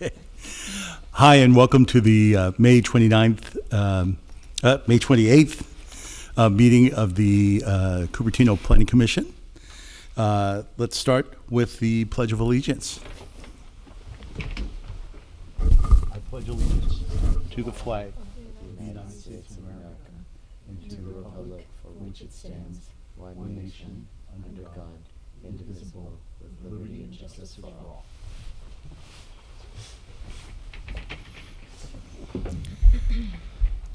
Okay. Hi, and welcome to the May 28th meeting of the Cupertino Planning Commission. Let's start with the Pledge of Allegiance. I pledge allegiance to the flag of the United States of America and to the republic for which it stands, one nation, under God, indivisible, with liberty and justice for all.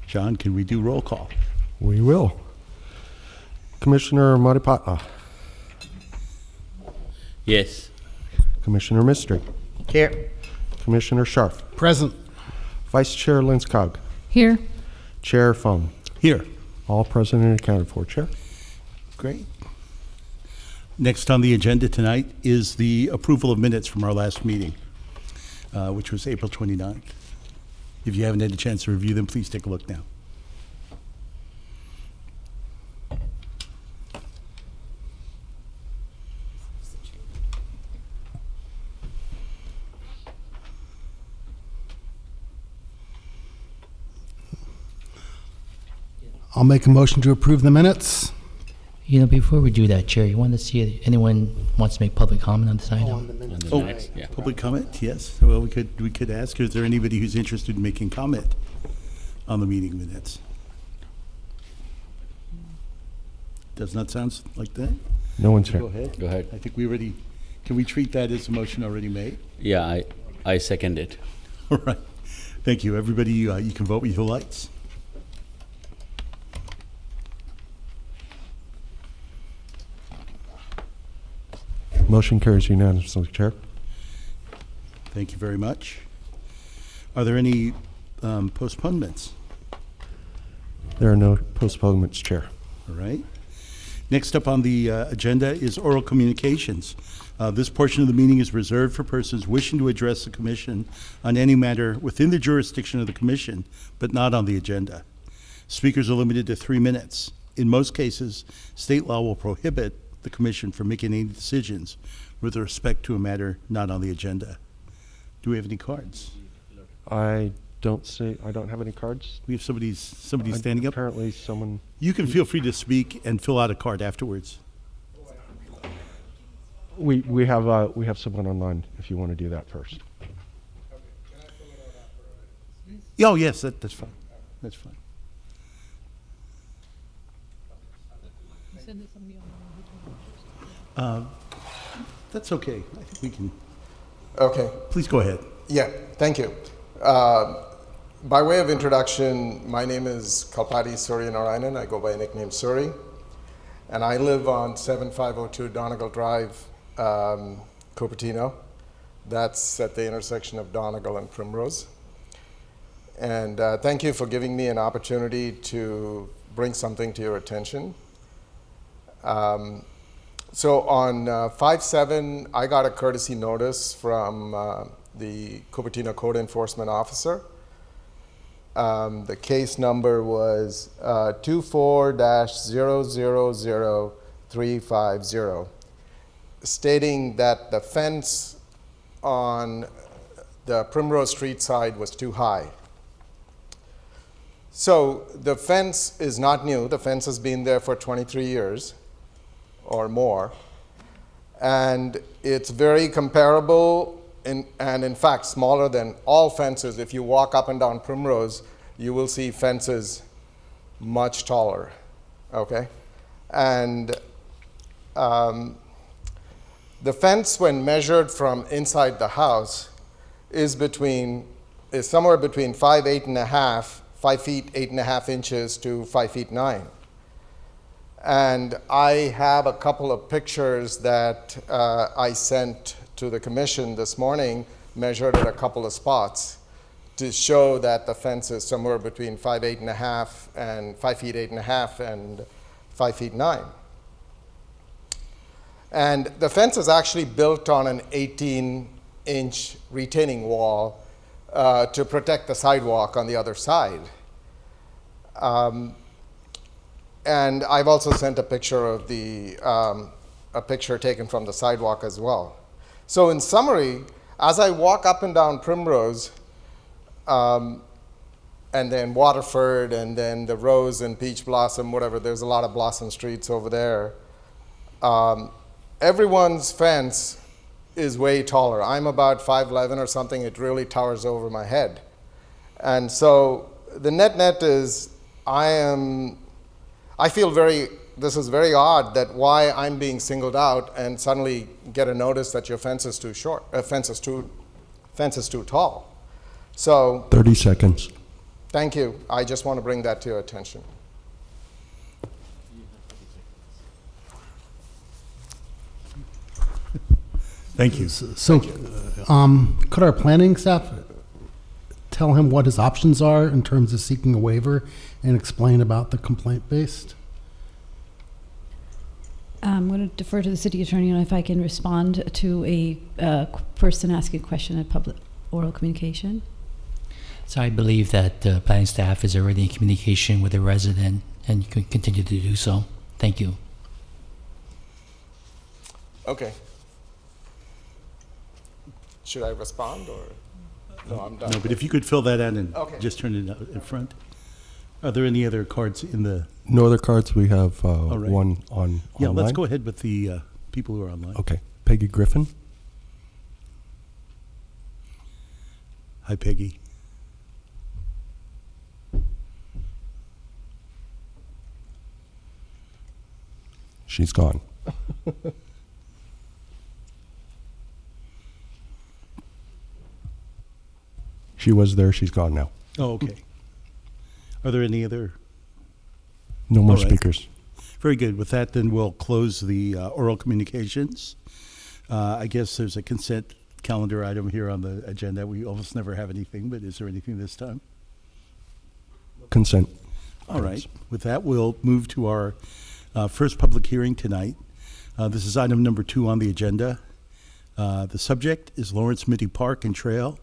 John, can we do roll call? We will. Commissioner Maripatla. Yes. Commissioner Mystery. Here. Commissioner Scharf. Present. Vice Chair Linskog. Here. Chair Fung. Here. All present and accounted for, Chair. Great. Next on the agenda tonight is the approval of minutes from our last meeting, which was April 29th. If you haven't had a chance to review them, please take a look now. I'll make a motion to approve the minutes. You know, before we do that, Chair, you want to see if anyone wants to make public comment on this item? Yeah. Public comment, yes. Well, we could ask, is there anybody who's interested in making comment on the meeting minutes? Does not sound like that? No one's here. Go ahead. Go ahead. I think we already, can we treat that as a motion already made? Yeah, I second it. All right. Thank you. Everybody, you can vote with your lights. Motion carries unanimously, Chair. Thank you very much. Are there any postponements? There are no postponements, Chair. All right. Next up on the agenda is oral communications. This portion of the meeting is reserved for persons wishing to address the commission on any matter within the jurisdiction of the commission, but not on the agenda. Speakers are limited to 3 minutes. In most cases, state law will prohibit the commission from making any decisions with respect to a matter not on the agenda. Do we have any cards? I don't have any cards. We have somebody standing up. Apparently someone. You can feel free to speak and fill out a card afterwards. We have someone online if you want to do that first. Oh, yes, that's fine. That's fine. That's okay. I think we can. Okay. Please go ahead. Yeah, thank you. By way of introduction, my name is Kalpati Suryanarayanan. I go by nickname Suri. And I live on 7502 Donegal Drive, Cupertino. That's at the intersection of Donegal and Primrose. And thank you for giving me an opportunity to bring something to your attention. So on 5/7, I got a courtesy notice from the Cupertino Code Enforcement Officer. The case number was 24-000350, stating that the fence on the Primrose Street side was too high. So the fence is not new. The fence has been there for 23 years or more, and it's very comparable and in fact smaller than all fences. If you walk up and down Primrose, you will see fences much taller, okay? And the fence, when measured from inside the house, is somewhere between 5 feet 8.5 inches to 5 feet 9. And I have a couple of pictures that I sent to the commission this morning, measured at a couple of spots, to show that the fence is somewhere between 5 feet 8.5 and 5 feet 9. And the fence is actually built on an 18-inch retaining wall to protect the sidewalk on the other side. And I've also sent a picture of a picture taken from the sidewalk as well. So in summary, as I walk up and down Primrose, and then Waterford, and then the Rose and Peach Blossom, whatever, there's a lot of blossom streets over there. Everyone's fence is way taller. I'm about 5'11" or something. It really towers over my head. And so the net is, I feel this is very odd that why I'm being singled out and suddenly get a notice that your fence is too short, fence is too tall. So 30 seconds. thank you. I just want to bring that to your attention. Thank you. So, could our planning staff tell him what his options are in terms of seeking a waiver and explain about the complaint-based? I'm going to defer to the city attorney on if I can respond to a person asking a question at public oral communication. So I believe that the planning staff is already in communication with the resident, and you can continue to do so. Thank you. Okay. Should I respond or? No, I'm done. No, but if you could fill that out and Okay. just turn it out in front. Are there any other cards in the? No other cards. We have right. one on Yeah, online. let's go ahead with the people who are online. Okay. Peggy Griffin. Hi, Peggy. She's gone. She was there. She's gone now. Oh, okay. Are there any other? No more All right. speakers. Very good. With that, then we'll close the oral communications. I guess there's a consent calendar item here on the agenda. We almost never have anything, but is there anything this time? Consent. All right. With that, we'll move to our first public hearing tonight. This is item number 2 on the agenda. The subject is Lawrence Mitty Park and Trail.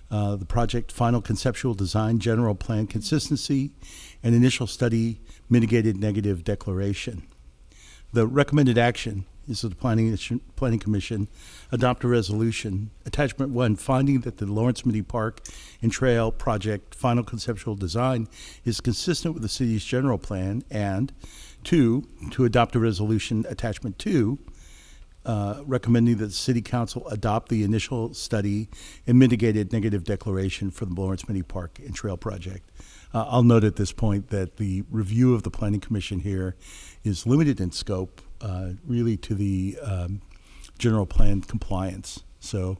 The project final conceptual design, general plan consistency, and initial study mitigated negative declaration. The recommended action is that the Planning Commission adopt a resolution, attachment 1, finding that the Lawrence Mitty Park and Trail project final conceptual design is consistent with the city's general plan, and 2, to adopt a resolution, attachment 2, recommending that the City Council adopt the initial study and mitigated negative declaration for the Lawrence Mitty Park and Trail project. I'll note at this point that the review of the Planning Commission here is limited in scope, really to the general plan compliance. So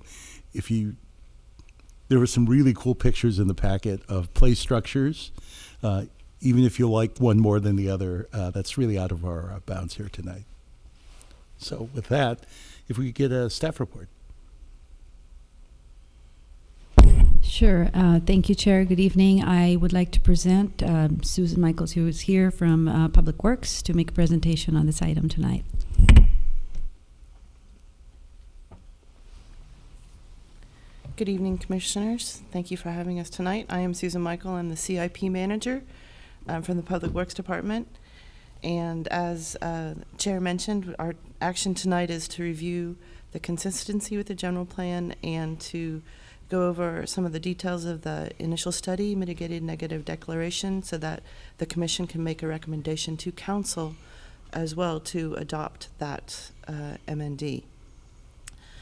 there were some really cool pictures in the packet of play structures. Even if you like one more than the other, that's really out of our bounds here tonight. So with that, if we could get a staff report. Sure. Thank you, Chair. Good evening. I would like to present Susan Michaels, who is here from Public Works, to make a presentation on this item tonight. Good evening, Commissioners. Thank you for having us tonight. I am Susan Michael. I'm the CIP Manager from the Public Works Department. And as Chair mentioned, our action tonight is to review the consistency with the general plan and to go over some of the details of the initial study, mitigated negative declaration, so that the Commission can make a recommendation to Council as well to adopt that MND.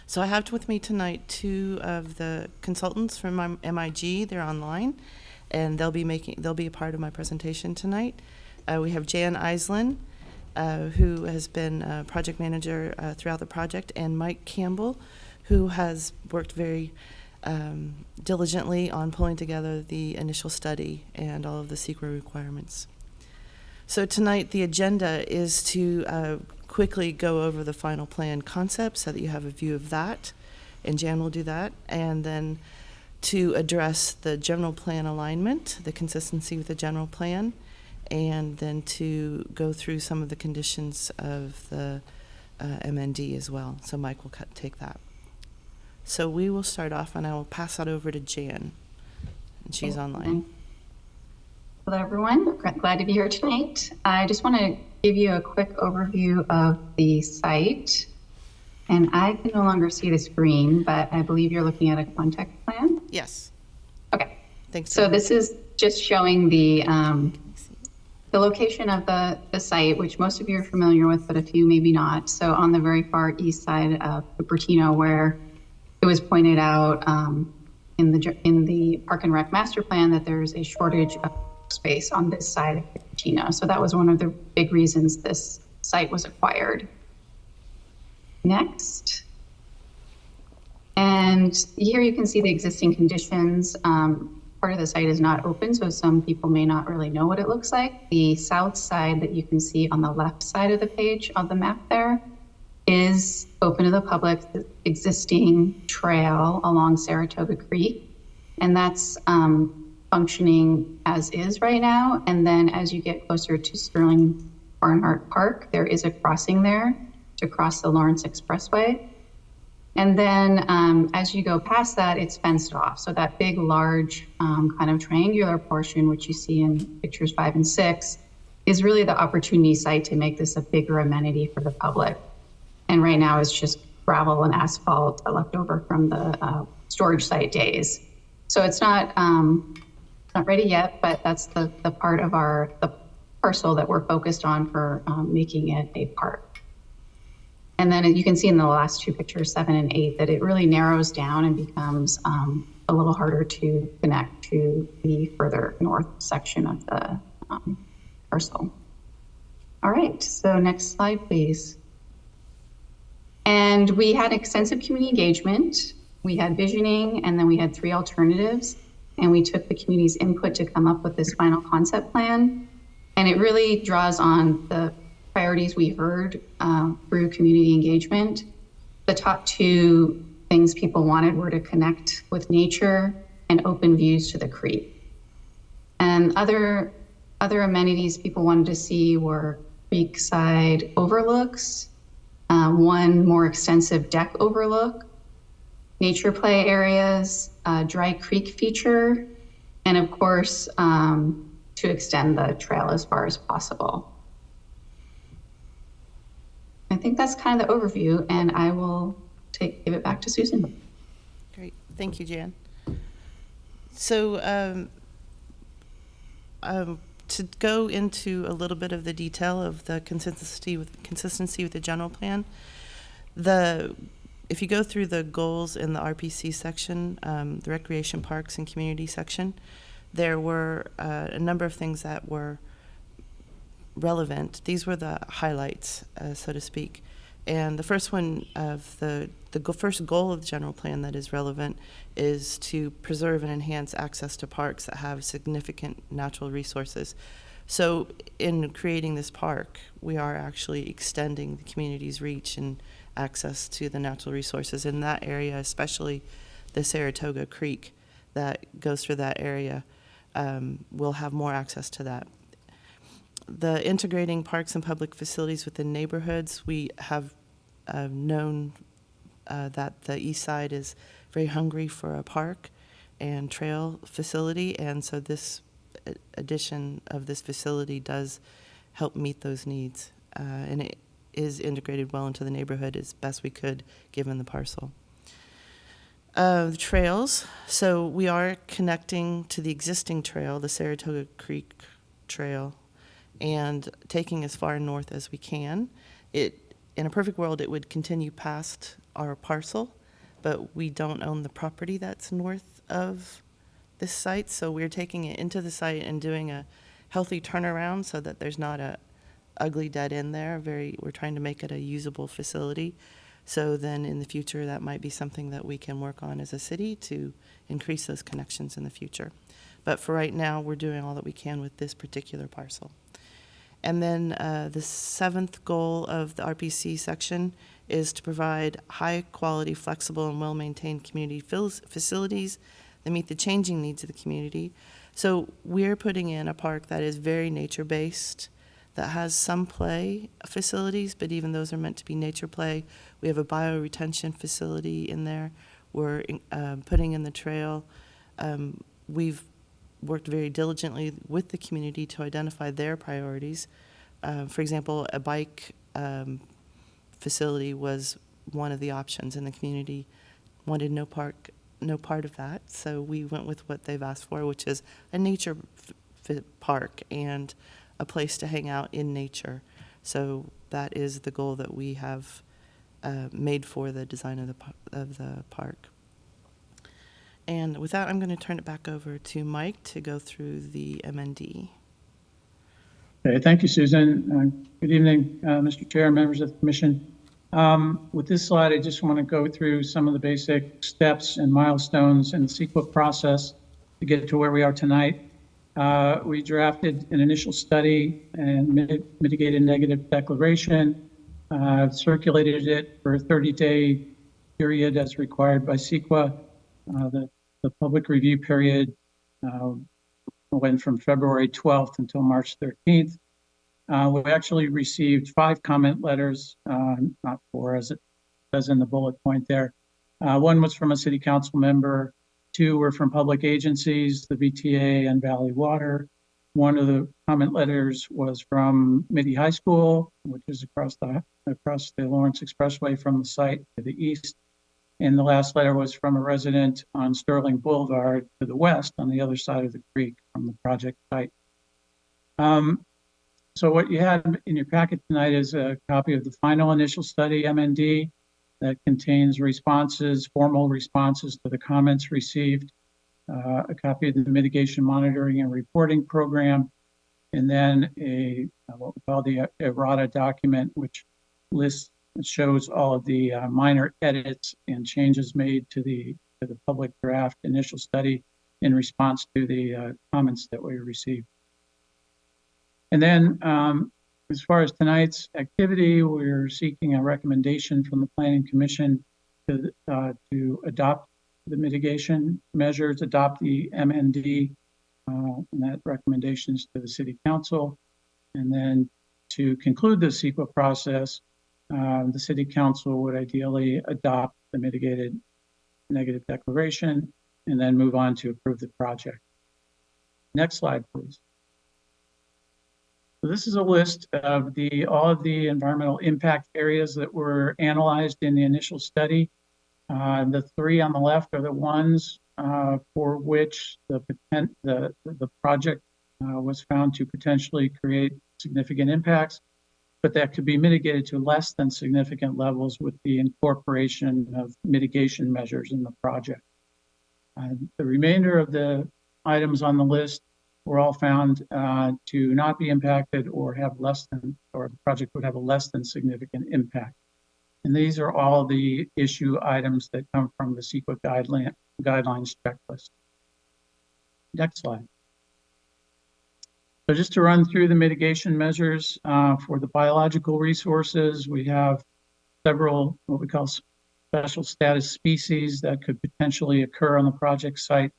So I have with me tonight 2 of the consultants from MIG. They're online, and they'll be a part of my presentation tonight. We have Jan Islin, who has been a project manager throughout the project, and Mike Campbell, who has worked very diligently on pulling together the initial study and all of the secret requirements. So tonight the agenda is to quickly go over the final plan concept so that you have a view of that, and Jan will do that, and then to address the general plan alignment, the consistency with the general plan, and then to go through some of the conditions of the MND as well. So Mike will take that. So we will start off, and I will pass that over to Jan, and she's online. Hello, everyone. Glad to be here tonight. I just want to give you a quick overview of the site. And I can no longer see the screen, but I believe you're looking at a context plan. Yes. Okay. Thanks. So Jen. this is just showing the location of the site, which most of you are familiar with, but a few maybe not. So on the very far east side of Cupertino, where it was pointed out in the Park and Rec master plan that there's a shortage of space on this side of Cupertino. So that was one of the big reasons this site was acquired. Next. And here you can see the existing conditions. Part of the site is not open, so some people may not really know what it looks like. The south side that you can see on the left side of the page on the map there is open to the public, the existing trail along Saratoga Creek. And that's functioning as is right now. And then as you get closer to Sterling Barnhart Park, there is a crossing there to cross the Lawrence Expressway. And then as you go past that, it's fenced off. So that big, large kind of triangular portion, which you see in pictures 5 and 6, is really the opportunity site to make this a bigger amenity for the public. And right now it's just gravel and asphalt left over from the storage site days. So it's not ready yet, but that's the part of the parcel that we're focused on for making it a park. And then you can see in the last two pictures, 7 and 8, that it really narrows down and becomes a little harder to connect to the further north section of the parcel. All right, so next slide, please. And we had extensive community engagement. We had visioning, and then we had 3 alternatives. And we took the community's input to come up with this final concept plan. And it really draws on the priorities we heard through community engagement. The top 2 things people wanted were to connect with nature and open views to the creek. And other amenities people wanted to see were creekside overlooks, one more extensive deck overlook, nature play areas, dry creek feature, and of course, to extend the trail as far as possible. I think that's kind of the overview, and I will give it back to Susan. Great. Thank you, Jan. So to go into a little bit of the detail of the consistency with the general plan, if you go through the goals in the RPC section, the recreation parks and community section, there were a number of things that were relevant. These were the highlights, so to speak. And the first one of the first goal of the general plan that is relevant is to preserve and enhance access to parks that have significant natural resources. So in creating this park, we are actually extending the community's reach and access to the natural resources in that area, especially the Saratoga Creek that goes through that area. We'll have more access to that. The integrating parks and public facilities within neighborhoods, we have known that the east side is very hungry for a park and trail facility, and so this addition of this facility does help meet those needs, and it is integrated well into the neighborhood as best we could given the parcel. The trails, so we are connecting to the existing trail, the Saratoga Creek Trail, and taking as far north as we can. In a perfect world, it would continue past our parcel, but we don't own the property that's north of this site, so we're taking it into the site and doing a healthy turnaround so that there's not a ugly dead end there. We're trying to make it a usable facility. So then in the future, that might be something that we can work on as a city to increase those connections in the future. But for right now, we're doing all that we can with this particular parcel. And then the 7th goal of the RPC section is to provide high-quality, flexible, and well-maintained community facilities that meet the changing needs of the community. So we're putting in a park that is very nature-based, that has some play facilities, but even those are meant to be nature play. We have a bioretention facility in there. We're putting in the trail. We've worked very diligently with the community to identify their priorities. For example, a bike facility was one of the options, and the community wanted no part of that. So we went with what they've asked for, which is a nature fit park and a place to hang out in nature. So that is the goal that we have made for the design of the park. And with that, I'm going to turn it back over to Mike to go through the MND. Okay, thank you, Susan. Good evening, Mr. Chair, members of the commission. With this slide, I just want to go through some of the basic steps and milestones in the CEQA process to get to where we are tonight. We drafted an initial study and mitigated negative declaration, circulated it for a 30-day period as required by CEQA. The public review period went from February 12th until March 13th. We actually received 5 comment letters, not 4 as it says in the bullet point there. One was from a city council member, 2 were from public agencies, the VTA and Valley Water. One of the comment letters was from Mitty High School, which is across the Lawrence Expressway from the site to the east. And the last letter was from a resident on Sterling Boulevard to the west on the other side of the creek from the project site. So what you had in your packet tonight is a copy of the final initial study, MND, that contains responses, formal responses to the comments received, a copy of the mitigation monitoring and reporting program, and then what we call the errata document, which shows all of the minor edits and changes made to the public draft initial study in response to the comments that we received. And then as far as tonight's activity, we're seeking a recommendation from the Planning Commission to adopt the mitigation measures, adopt the MND, and that recommendation is to the City Council. And then to conclude the CEQA process, the City Council would ideally adopt the mitigated negative declaration and then move on to approve the project. Next slide, please. So this is a list of all of the environmental impact areas that were analyzed in the initial study. The 3 on the left are the ones for which the project was found to potentially create significant impacts, but that could be mitigated to less than significant levels with the incorporation of mitigation measures in the project. The remainder of the items on the list were all found to not be impacted or the project would have a less than significant impact. And these are all the issue items that come from the CEQA guidelines checklist. Next slide. So just to run through the mitigation measures for the biological resources, we have several what we call special status species that could potentially occur on the project site.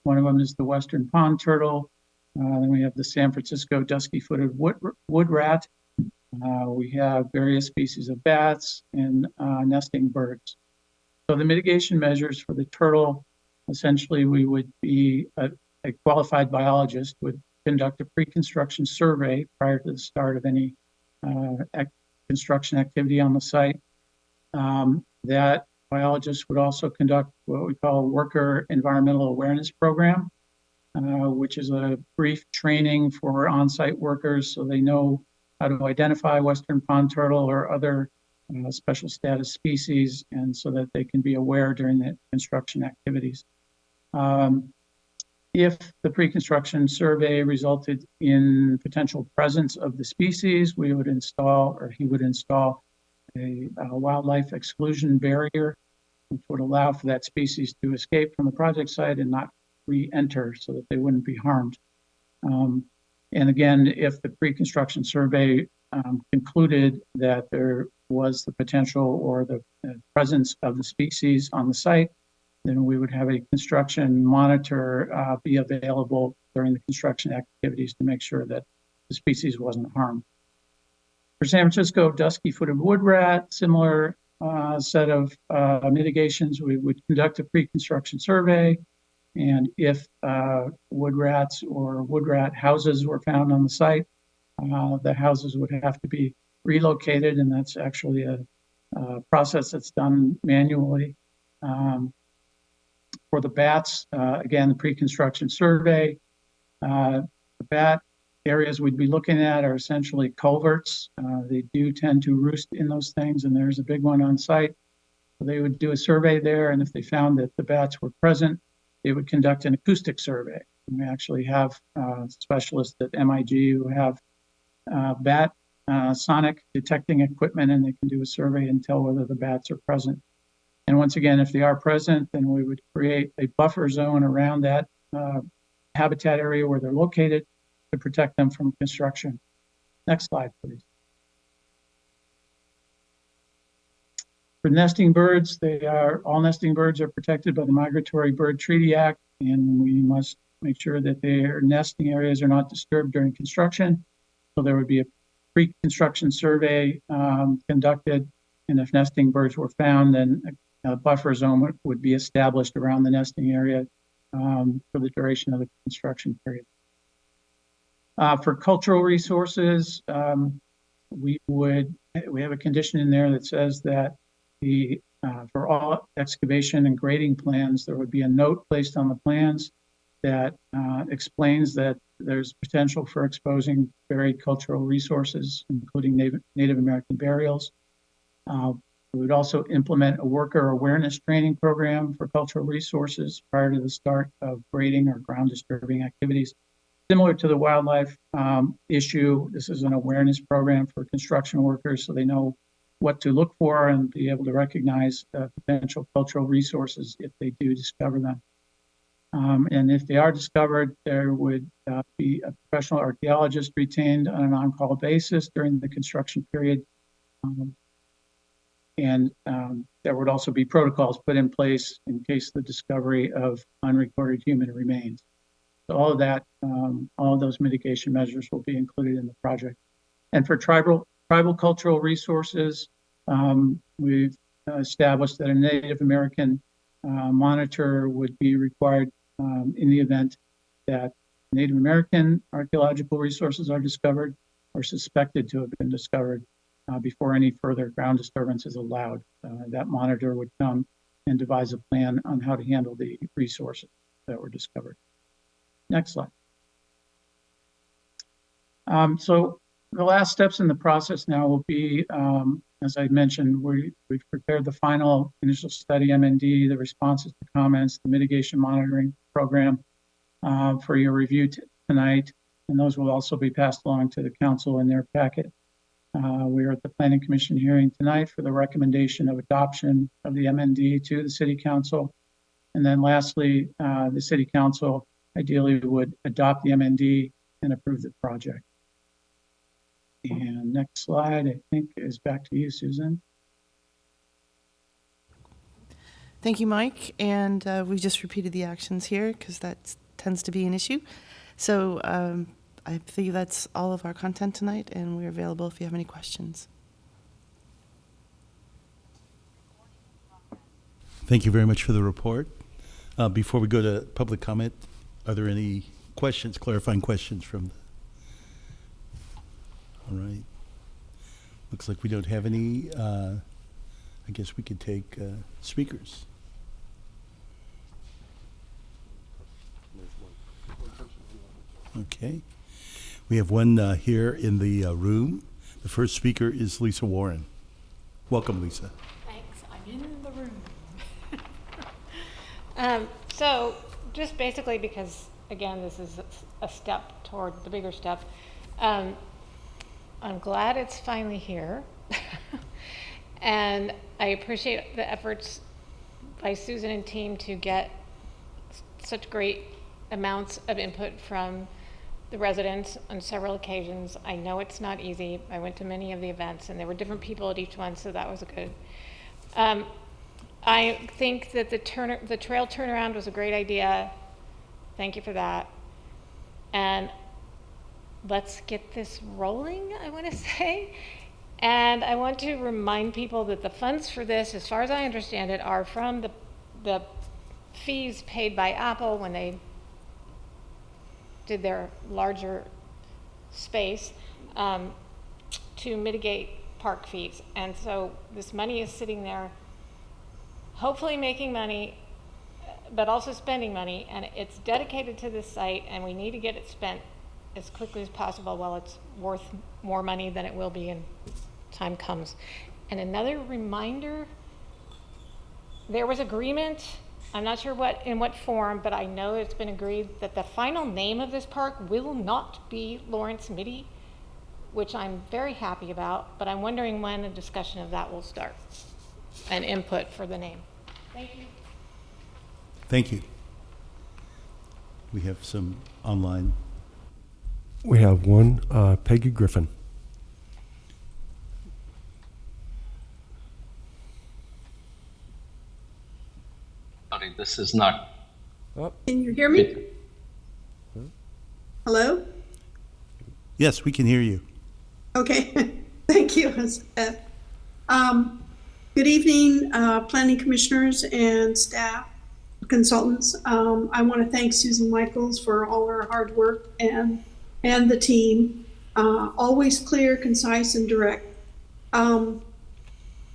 One of them is the western pond turtle. Then we have the San Francisco dusky-footed wood rat. We have various species of bats and nesting birds. So the mitigation measures for the turtle, essentially we would be a qualified biologist would conduct a pre-construction survey prior to the start of any construction activity on the site. That biologist would also conduct what we call a worker environmental awareness program, which is a brief training for on-site workers so they know how to identify western pond turtle or other special status species, and so that they can be aware during the construction activities. If the pre-construction survey resulted in potential presence of the species, we would install, or he would install, a wildlife exclusion barrier, which would allow for that species to escape from the project site and not re-enter so that they wouldn't be harmed. And again, if the pre-construction survey concluded that there was the potential or the presence of the species on the site, then we would have a construction monitor be available during the construction activities to make sure that the species wasn't harmed. For San Francisco dusky-footed wood rat, similar set of mitigations. We would conduct a pre-construction survey, and if wood rats or wood rat houses were found on the site, the houses would have to be relocated, and that's actually a process that's done manually. For the bats, again, the pre-construction survey, the bat areas we'd be looking at are essentially culverts. They do tend to roost in those things, and there's a big one on site. So they would do a survey there, and if they found that the bats were present, they would conduct an acoustic survey. And we actually have specialists at MIG who have bat sonic detecting equipment, and they can do a survey and tell whether the bats are present. And once again, if they are present, then we would create a buffer zone around that habitat area where they're located to protect them from construction. Next slide, please. For nesting birds, all nesting birds are protected by the Migratory Bird Treaty Act, and we must make sure that their nesting areas are not disturbed during construction. So there would be a pre-construction survey conducted, and if nesting birds were found, then a buffer zone would be established around the nesting area for the duration of the construction period. For cultural resources, we have a condition in there that says that for all excavation and grading plans, there would be a note placed on the plans that explains that there's potential for exposing buried cultural resources, including Native American burials. We would also implement a worker awareness training program for cultural resources prior to the start of grading or ground disturbing activities. Similar to the wildlife issue, this is an awareness program for construction workers so they know what to look for and be able to recognize potential cultural resources if they do discover them. And if they are discovered, there would be a professional archaeologist retained on an on-call basis during the construction period. And there would also be protocols put in place in case the discovery of unrecorded human remains. So all of that, all of those mitigation measures will be included in the project. And for tribal cultural resources, we've established that a Native American monitor would be required in the event that Native American archaeological resources are discovered or suspected to have been discovered before any further ground disturbance is allowed. That monitor would come and devise a plan on how to handle the resources that were discovered. Next slide. So the last steps in the process now will be, as I mentioned, we've prepared the final initial study, MND, the responses to comments, the mitigation monitoring program for your review tonight, and those will also be passed along to the council in their packet. We are at the Planning Commission hearing tonight for the recommendation of adoption of the MND to the City Council. And then lastly, the City Council ideally would adopt the MND and approve the project. And next slide, I think, is back to you, Susan. Thank you, Mike. And we just repeated the actions here because that tends to be an issue. So I think that's all of our content tonight, and we're available if you have any questions. Thank you very much for the report. Before we go to public comment, are there any questions, clarifying questions from? All right. Looks like we don't have any. I guess we could take speakers. Okay. We have one here in the room. The first speaker is Lisa Warren. Welcome, Lisa. Thanks. I'm in the room. So just basically because, again, this is a step toward the bigger step, I'm glad it's finally here. And I appreciate the efforts by Susan and team to get such great amounts of input from the residents on several occasions. I know it's not easy. I went to many of the events and there were different people at each one, so that was good. I think that the trail turnaround was a great idea. Thank you for that. And let's get this rolling, I want to say. And I want to remind people that the funds for this, as far as I understand it, are from the fees paid by Apple when they did their larger space to mitigate park fees. And so this money is sitting there, hopefully making money, but also spending money, and it's dedicated to this site, and we need to get it spent as quickly as possible while it's worth more money than it will be in time comes. And another reminder, there was agreement, I'm not sure in what form, but I know it's been agreed that the final name of this park will not be Lawrence Mitty, which I'm very happy about, but I'm wondering when a discussion of that will start, and input for the name. Thank you. Thank you. We have some online. We have one, Peggy Griffin. Sorry, this is not. Can you hear me? Hello? Yes, we can hear you. Okay, thank you. Good evening, planning commissioners and staff, consultants. I want to thank Susan Michaels for all her hard work and the team. Always clear, concise, and direct.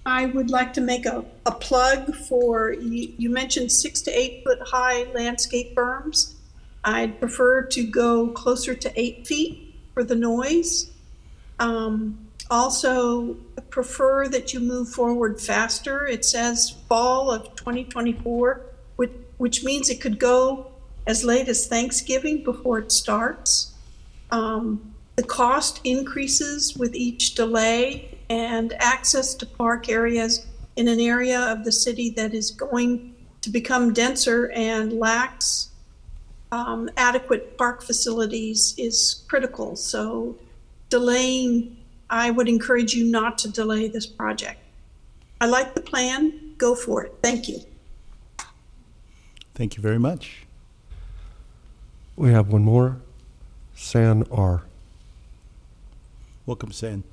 I would like to make a plug for, you mentioned 6 to 8 foot high landscape berms. I'd prefer to go closer to 8 feet for the noise. Also prefer that you move forward faster. It says fall of 2024, which means it could go as late as Thanksgiving before it starts. The cost increases with each delay, and access to park areas in an area of the city that is going to become denser and lacks adequate park facilities is critical. So delaying, I would encourage you not to delay this project. I like the plan, go for it. Thank you. Thank you very much. We have one more, San R. Welcome, San.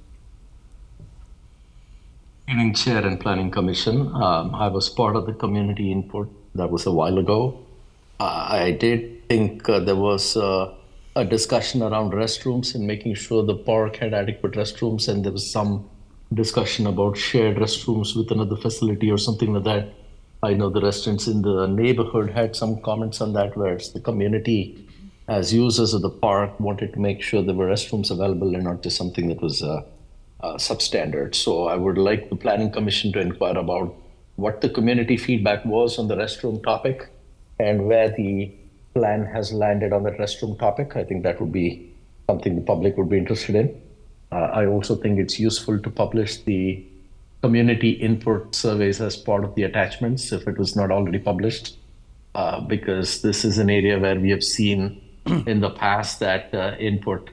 Evening, Chair and Planning Commission. I was part of the community input. That was a while ago. I did think there was a discussion around restrooms and making sure the park had adequate restrooms, and there was some discussion about shared restrooms with another facility or something like that. I know the residents in the neighborhood had some comments on that, where the community, as users of the park, wanted to make sure there were restrooms available and not just something that was substandard. So I would like the Planning Commission to inquire about what the community feedback was on the restroom topic and where the plan has landed on that restroom topic. I think that would be something the public would be interested in. I also think it's useful to publish the community input surveys as part of the attachments if it was not already published, because this is an area where we have seen in the past that input,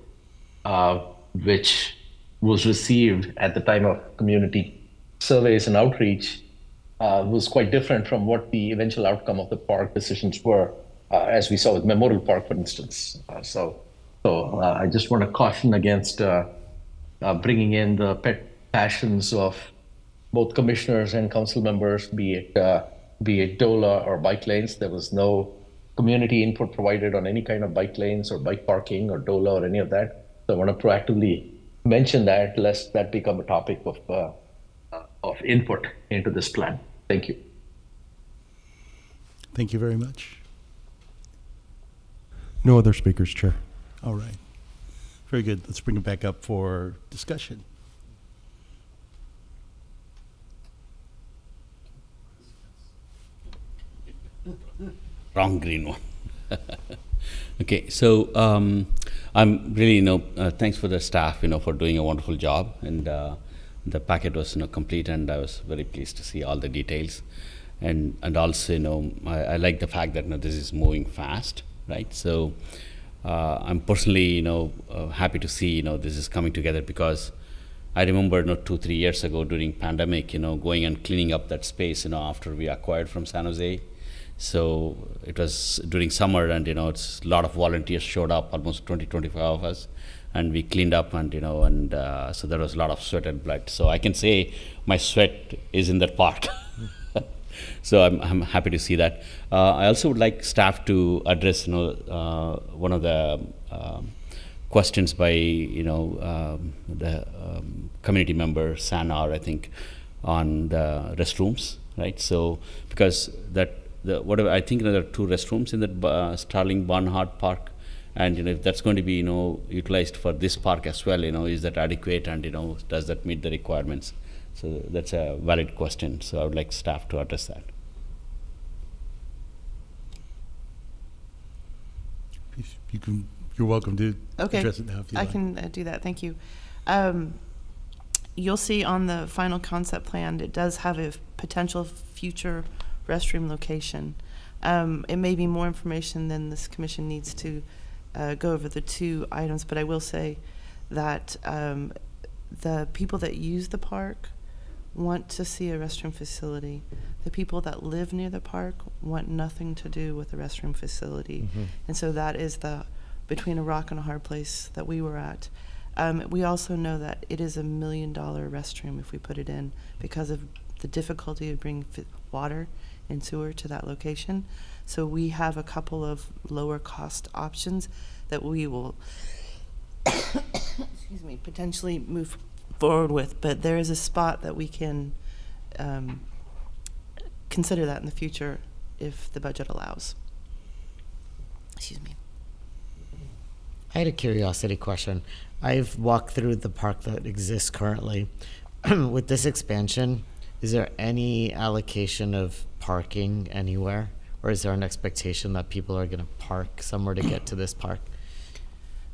which was received at the time of community surveys and outreach, was quite different from what the eventual outcome of the park decisions were, as we saw with Memorial Park, for instance. So I just want to caution against bringing in the pet passions of both commissioners and council members, be it DOLA or bike lanes. There was no community input provided on any kind of bike lanes or bike parking or DOLA or any of that. So I want to proactively mention that, lest that become a topic of input into this plan. Thank you. Thank you very much. No other speakers, Chair. All right. Very good. Let's bring it back up for discussion. Wrong green one. Okay, so I'm really, thanks for the staff, for doing a wonderful job, and the packet was, complete, and I was very pleased to see all the details, and also, I like the fact that this is moving fast, right? So I'm personally, happy to see, this is coming together, because I remember, 2-3 years ago during pandemic, going and cleaning up that space, after we acquired from San Jose. So it was during summer, and it's a lot of volunteers showed up, almost 20-25 of us, and we cleaned up, and so there was a lot of sweat and blood. So I can say my sweat is in that park. So I'm happy to see that. I also would like staff to address one of the questions by the community member Sanar, I think, on the restrooms, right? So because whatever, I think there are 2 restrooms in that Starling Barnhart Park, and if that's going to be utilized for this park as well, is that adequate, and does that meet the requirements? So that's a valid question. So I would like staff to address that. You're welcome to Okay, address it now if you I like. can do that. Thank you. You'll see on the final concept plan, it does have a potential future restroom location. It may be more information than this commission needs to go over the 2 items, but I will say that the people that use the park want to see a restroom facility. The people that live near the park want nothing to do with the restroom facility. And so that is between a rock and a hard place that we were at. We also know that it is $1 million restroom if we put it in, because of the difficulty of bringing water and sewer to that location. So we have a couple of lower cost options that we will excuse me, potentially move forward with, but there is a spot that we can consider that in the future if the budget allows. Excuse me. I had a curiosity question. I've walked through the park that exists currently. With this expansion, is there any allocation of parking anywhere? Or is there an expectation that people are going to park somewhere to get to this park?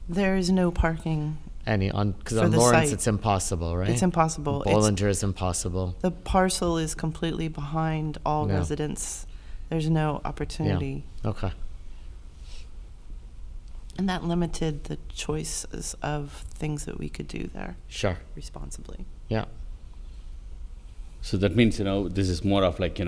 There is no parking. Because for on the Lawrence, site. it's impossible, right? It's impossible. Bollinger is impossible. The parcel is completely behind all Yeah. residents. There's no opportunity. Yeah. Okay. And that limited the choices of things that we could do there Sure. responsibly. Yeah. So that means, this is more of like,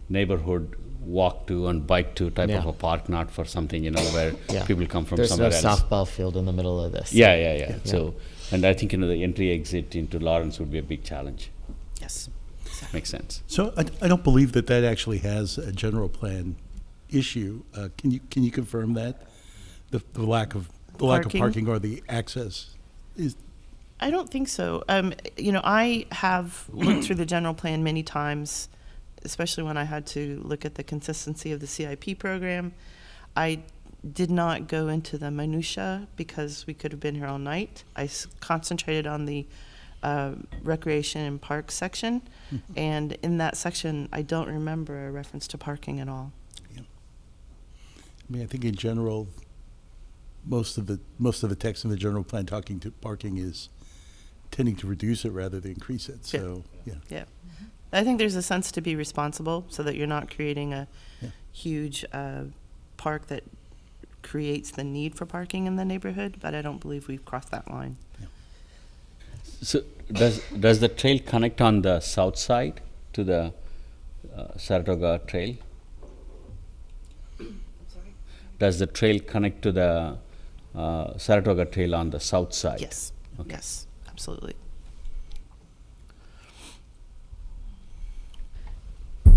neighborhood walk to and bike to type of Yeah. a park, not for something, where Yeah. people come from There's somewhere no else. softball field in the middle of this. Yeah. So, and I think, the entry exit into Lawrence would be a big challenge. Yes. Makes sense. So I don't believe that actually has a general plan issue. Can you confirm that? The lack of parking or the access is. I don't think so. I have looked through the general plan many times, especially when I had to look at the consistency of the CIP program. I did not go into the minutia because we could have been here all night. I concentrated on the recreation and parks section, and in that section, I don't remember a reference to parking at all. I think in general, most of the text in the general plan talking to parking is tending to reduce it rather than increase it. So Yeah. I think there's a sense to be responsible so that you're not creating a huge park that creates the need for parking in the neighborhood, but I don't believe we've crossed that line. So does the trail connect on the south side to the Saratoga Trail? Does the trail connect to the Saratoga Trail on the south side? Yes. Okay. Yes, absolutely.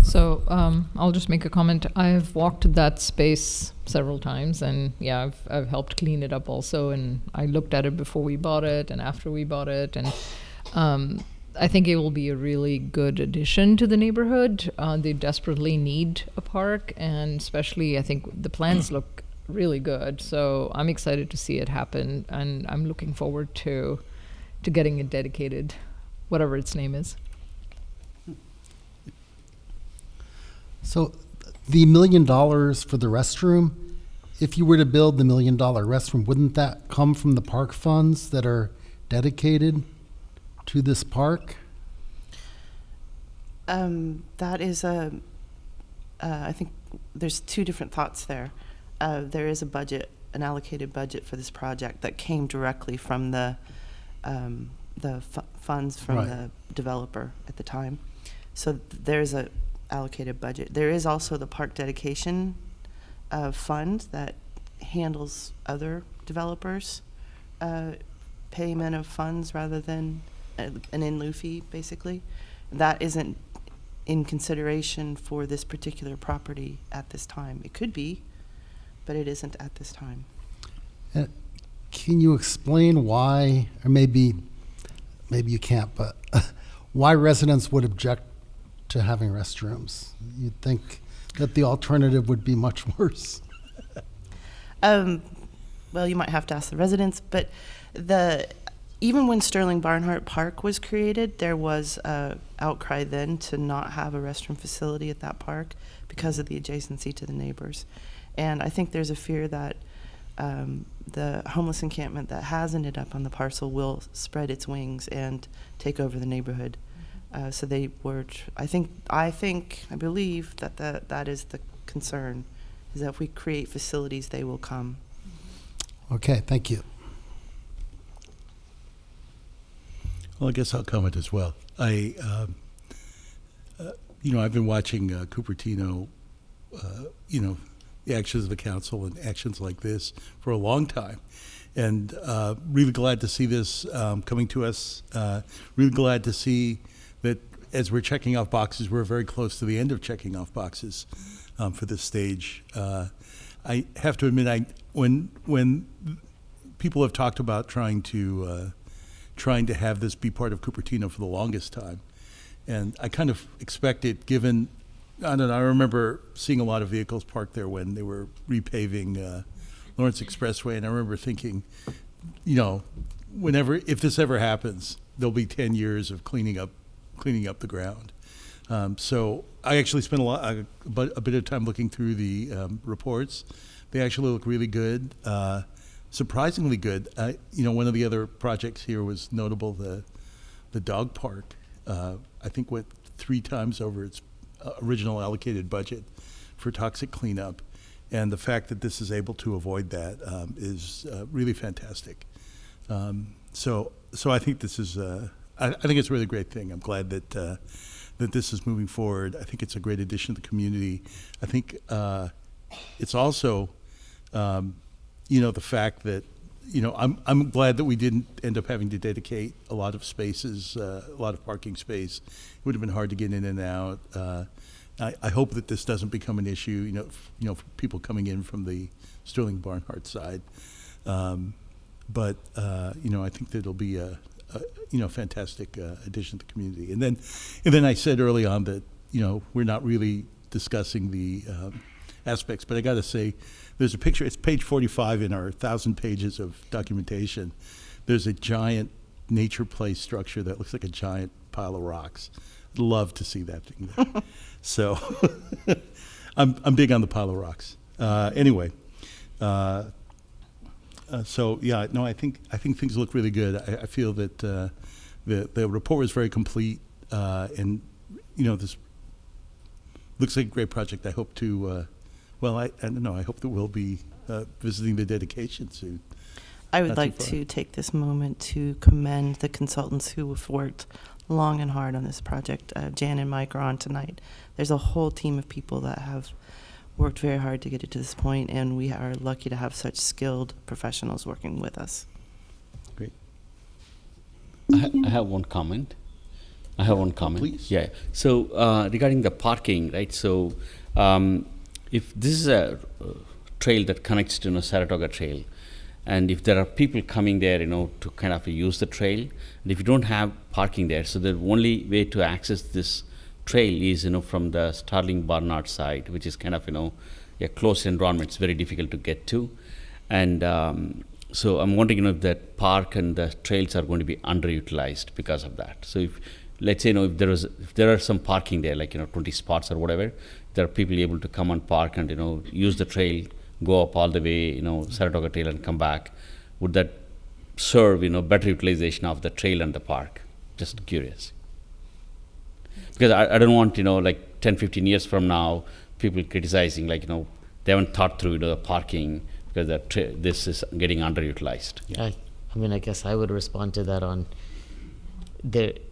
So I'll just make a comment. I've walked that space several times, and yeah, I've helped clean it up also. And I looked at it before we bought it and after we bought it, and I think it will be a really good addition to the neighborhood. They desperately need a park, and especially I think the plans look really good. So I'm excited to see it happen, and I'm looking forward to getting it dedicated, whatever its name is. So the $1 million for the restroom, if you were to build the $1 million restroom, wouldn't that come from the park funds that are dedicated to this park? That is I think there's two different thoughts there. There is a budget, an allocated budget for this project that came directly from the funds from Right. the developer at the time. So there's a allocated budget. There is also the park dedication fund that handles other developers' payment of funds rather than an in lieu fee, basically. That isn't in consideration for this particular property at this time. It could be, but it isn't at this time. Can you explain why, or maybe you can't, but why residents would object to having restrooms? You'd think that the alternative would be much worse. Well, you might have to ask the residents, but even when Sterling Barnhart Park was created, there was a outcry then to not have a restroom facility at that park because of the adjacency to the neighbors. And I think there's a fear that the homeless encampment that has ended up on the parcel will spread its wings and take over the neighborhood. So they were, I believe that is the concern, is that if we create facilities, they will come. Okay, thank you. Well, I guess I'll comment as well. I've been watching Cupertino, the actions of the council and actions like this for a long time. And really glad to see this coming to us. Really glad to see that as we're checking off boxes, we're very close to the end of checking off boxes for this stage. I have to admit, when people have talked about trying to have this be part of Cupertino for the longest time, and I kind of expected, given, I don't know, I remember seeing a lot of vehicles parked there when they were repaving Lawrence Expressway, and I remember thinking, if this ever happens, there'll be 10 years of cleaning up the ground. So I actually spent a bit of time looking through the reports. They actually look really good, surprisingly good. One of the other projects here was notable, the dog park. I think went 3 times over its original allocated budget for toxic cleanup, and the fact that this is able to avoid that is really fantastic. So I think this is I think it's a really great thing. I'm glad that this is moving forward. I think it's a great addition to the community. I think it's also the fact that I'm glad that we didn't end up having to dedicate a lot of spaces, a lot of parking space. It would have been hard to get in and out. I hope that this doesn't become an issue, for people coming in from the Sterling Barnhart side. But I think that it'll be a fantastic addition to the community. And then I said early on that we're not really discussing the aspects, but I got to say, there's a picture. It's page 45 in our 1,000 pages of documentation. There's a giant nature play structure that looks like a giant pile of rocks. I'd love to see that thing there. So I'm big on the pile of rocks. Anyway. So yeah, no, I think things look really good. I feel that the report was very complete, and this looks like a great project. I hope to, I don't know. I hope that we'll be visiting the dedication soon. I would like to take this moment to commend the consultants who have worked long and hard on this project. Jan and Mike are on tonight. There's a whole team of people that have worked very hard to get it to this point, and we are lucky to have such skilled professionals working with us. Great. I have one comment. Please. Yeah. So regarding the parking, right? So if this is a trail that connects to Saratoga Trail, and if there are people coming there, to kind of use the trail, and if you don't have parking there, so the only way to access this trail is from the Sterling Barnhart side, which is kind of a closed environment. It's very difficult to get to, and so I'm wondering if that park and the trails are going to be underutilized because of that. So if, let's say, if there are some parking there, like 20 spots or whatever, there are people able to come and park and use the trail, go up all the way Saratoga Trail and come back. Would that serve better utilization of the trail and the park? Just curious. Because I don't want, 10-15 years from now, people criticizing, they haven't thought through the parking because this is getting underutilized. Yeah. I guess I would respond to that on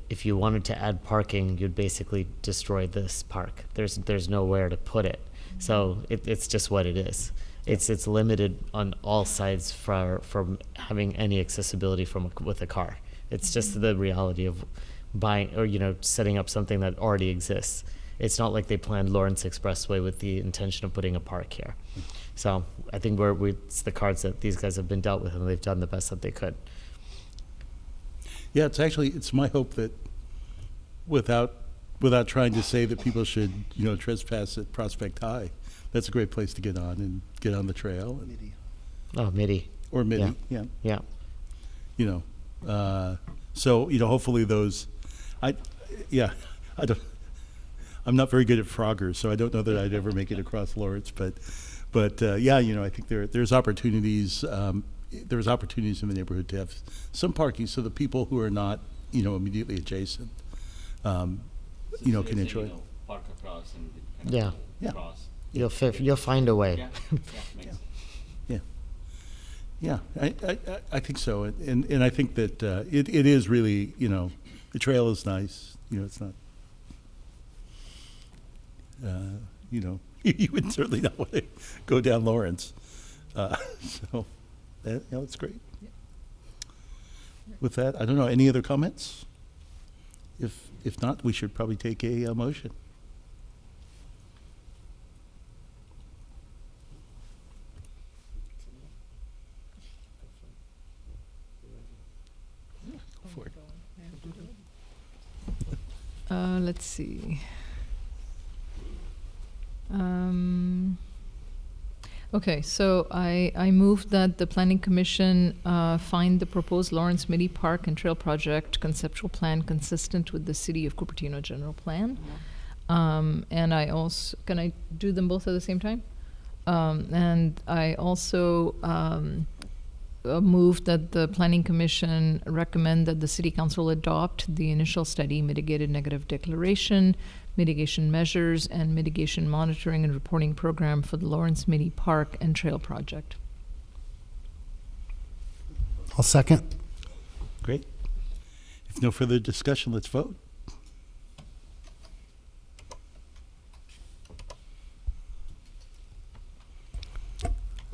if you wanted to add parking, you'd basically destroy this park. There's nowhere to put it. So it's just what it is. It's limited on all sides from having any accessibility with a car. It's just the reality of buying or setting up something that already exists. It's not like they planned Lawrence Expressway with the intention of putting a park here. So I think it's the cards that these guys have been dealt with, and they've done the best that they could. Yeah, it's my hope that without trying to say that people should, trespass at Prospect High, that's a great place to get on and get on the trail. Oh, MIDI. Or MIDI, Yeah. So, hopefully those, I'm not very good at Froggers, so I don't know that I'd ever make it across Lawrence, but I think there's opportunities, there's opportunities in the neighborhood to have some parking so the people who are not, immediately adjacent, can enjoy. Park across and Yeah. cross. You'll find a way. Yeah, I think so, and I think that it is really, the trail is nice. It's not, you would certainly not want to go down Lawrence, so it's great. With that, I don't know, any other comments? If not, we should probably take a motion. Let's see. Okay, so I move that the Planning Commission find the proposed Lawrence Midi Park and Trail Project conceptual plan consistent with the City of Cupertino general plan. And I also, can I do them both at the same time? And I also move that the Planning Commission recommend that the City Council adopt the initial study mitigated negative declaration, mitigation measures, and mitigation monitoring and reporting program for the Lawrence Midi Park and Trail Project. I'll second. Great. If no further discussion, let's vote.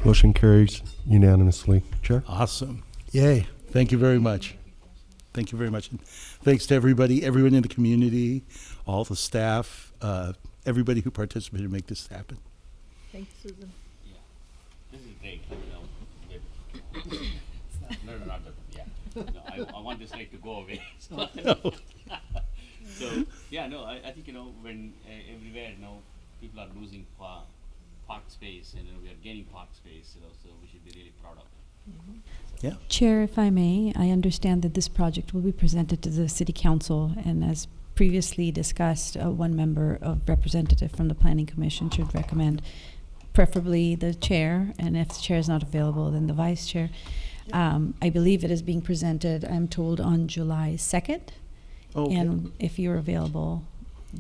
Motion carries unanimously. Chair? Awesome. Yay. Thank you very much. Thank you very much. And thanks to everyone in the community, all the staff, everybody who participated to make this happen. Thanks, Susan. Yeah, this is great. No, not that. Yeah, no, I want this lake to go away. So, I think when everywhere people are losing park space, and we are gaining park space, so we should be really proud of it. Mm-hmm. Yeah. Chair, if I may, I understand that this project will be presented to the City Council, and as previously discussed, one member of representative from the Planning Commission should recommend, preferably the chair, and if the chair is not available, then the vice chair. I believe it is being presented, I'm told, on July 2nd. Oh, okay. And if you're available,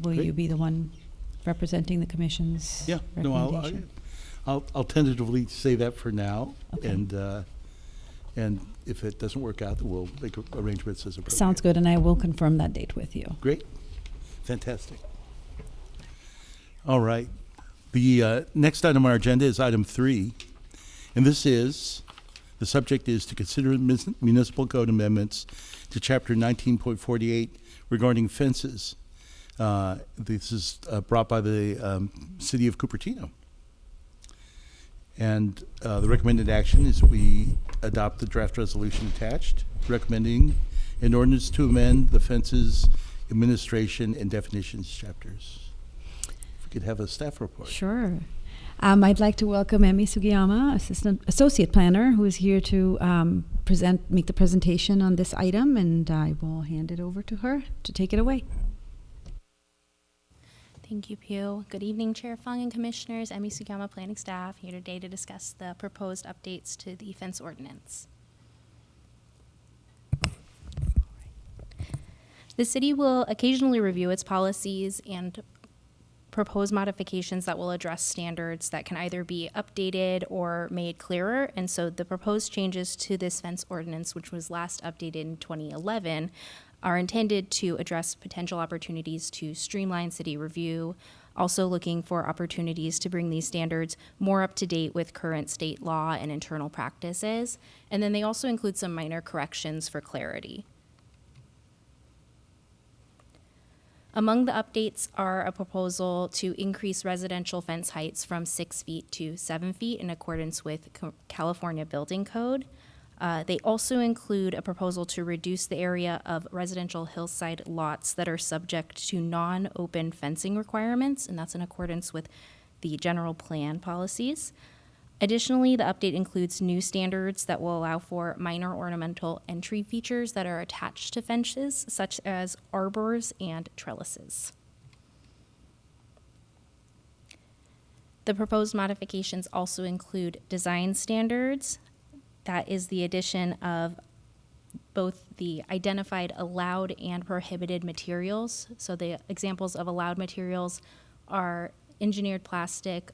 will Great. you be the one representing the commission's recommendation? I'll tentatively say that for now, Okay. and if it doesn't work out, then we'll make arrangements as appropriate. Sounds good, and I will confirm that date with you. Great, fantastic. All right, the next item on our agenda is item 3, and the subject is to consider municipal code amendments to Chapter 19.48 regarding fences. This is brought by the City of Cupertino. And the recommended action is we adopt the draft resolution attached, recommending an ordinance to amend the fences administration and definitions chapters. If we could have a staff report. Sure. I'd like to welcome Emi Sugiyama, Associate Planner, who is here to make the presentation on this item, and I will hand it over to her to take it away. Thank you, Pew. Good evening, Chair Fung and Commissioners. Emi Sugiyama, Planning Staff, here today to discuss the proposed updates to the fence ordinance. The City will occasionally review its policies and propose modifications that will address standards that can either be updated or made clearer. And so the proposed changes to this fence ordinance, which was last updated in 2011, are intended to address potential opportunities to streamline city review, also looking for opportunities to bring these standards more up to date with current state law and internal practices. And then they also include some minor corrections for clarity. Among the updates are a proposal to increase residential fence heights from 6 feet to 7 feet in accordance with California Building Code. They also include a proposal to reduce the area of residential hillside lots that are subject to non-open fencing requirements, and that's in accordance with the general plan policies. Additionally, the update includes new standards that will allow for minor ornamental entry features that are attached to fences, such as arbors and trellises. The proposed modifications also include design standards. That is the addition of both the identified allowed and prohibited materials. So the examples of allowed materials are engineered plastic,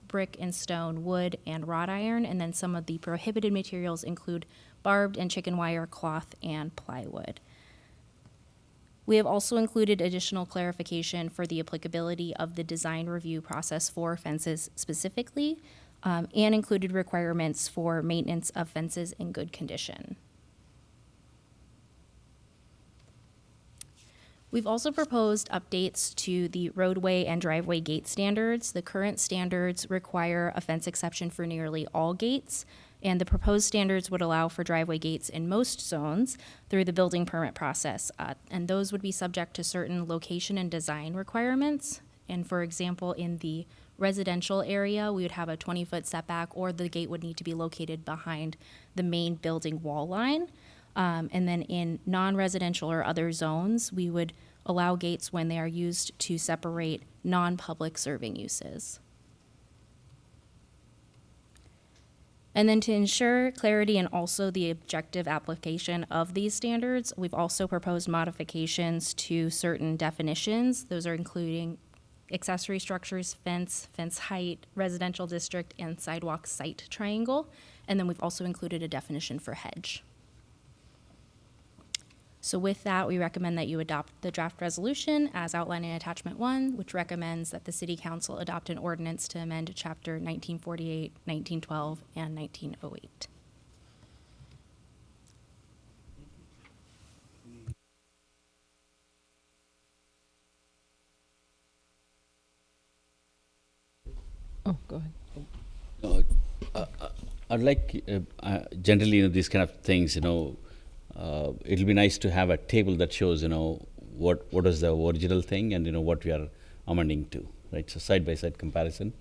brick and stone, wood, and wrought iron, and then some of the prohibited materials include barbed and chicken wire, cloth, and plywood. We have also included additional clarification for the applicability of the design review process for fences specifically, and included requirements for maintenance of fences in good condition. We've also proposed updates to the roadway and driveway gate standards. The current standards require a fence exception for nearly all gates, and the proposed standards would allow for driveway gates in most zones through the building permit process, and those would be subject to certain location and design requirements. And for example, in the residential area, we would have a 20-foot setback, or the gate would need to be located behind the main building wall line. And then in non-residential or other zones, we would allow gates when they are used to separate non-public serving uses. And then to ensure clarity and also the objective application of these standards, we've also proposed modifications to certain definitions. Those are including accessory structures, fence, fence height, residential district, and sidewalk site triangle. And then we've also included a definition for hedge. So with that, we recommend that you adopt the draft resolution as outlined in Attachment 1, which recommends that the City Council adopt an ordinance to amend Chapter 1948, 1912, and 1908. Oh, go ahead. I'd like, generally, these kind of things, it'll be nice to have a table that shows, what is the original thing and, what we are amending to, right? So side-by-side comparison.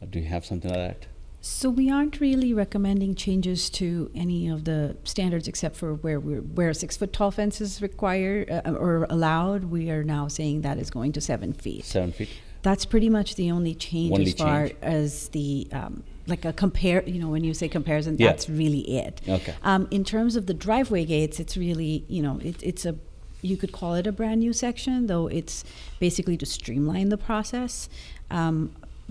Do you have something like that? So we aren't really recommending changes to any of the standards except for where a 6 foot tall fence is required or allowed. We are now saying that is going to 7 feet. 7 feet? That's pretty much the only change Only as far change. as the like a compare. When you say comparison, Yeah. that's really it. Okay. In terms of the driveway gates, it's really it's a, you could call it a brand new section, though it's basically to streamline the process.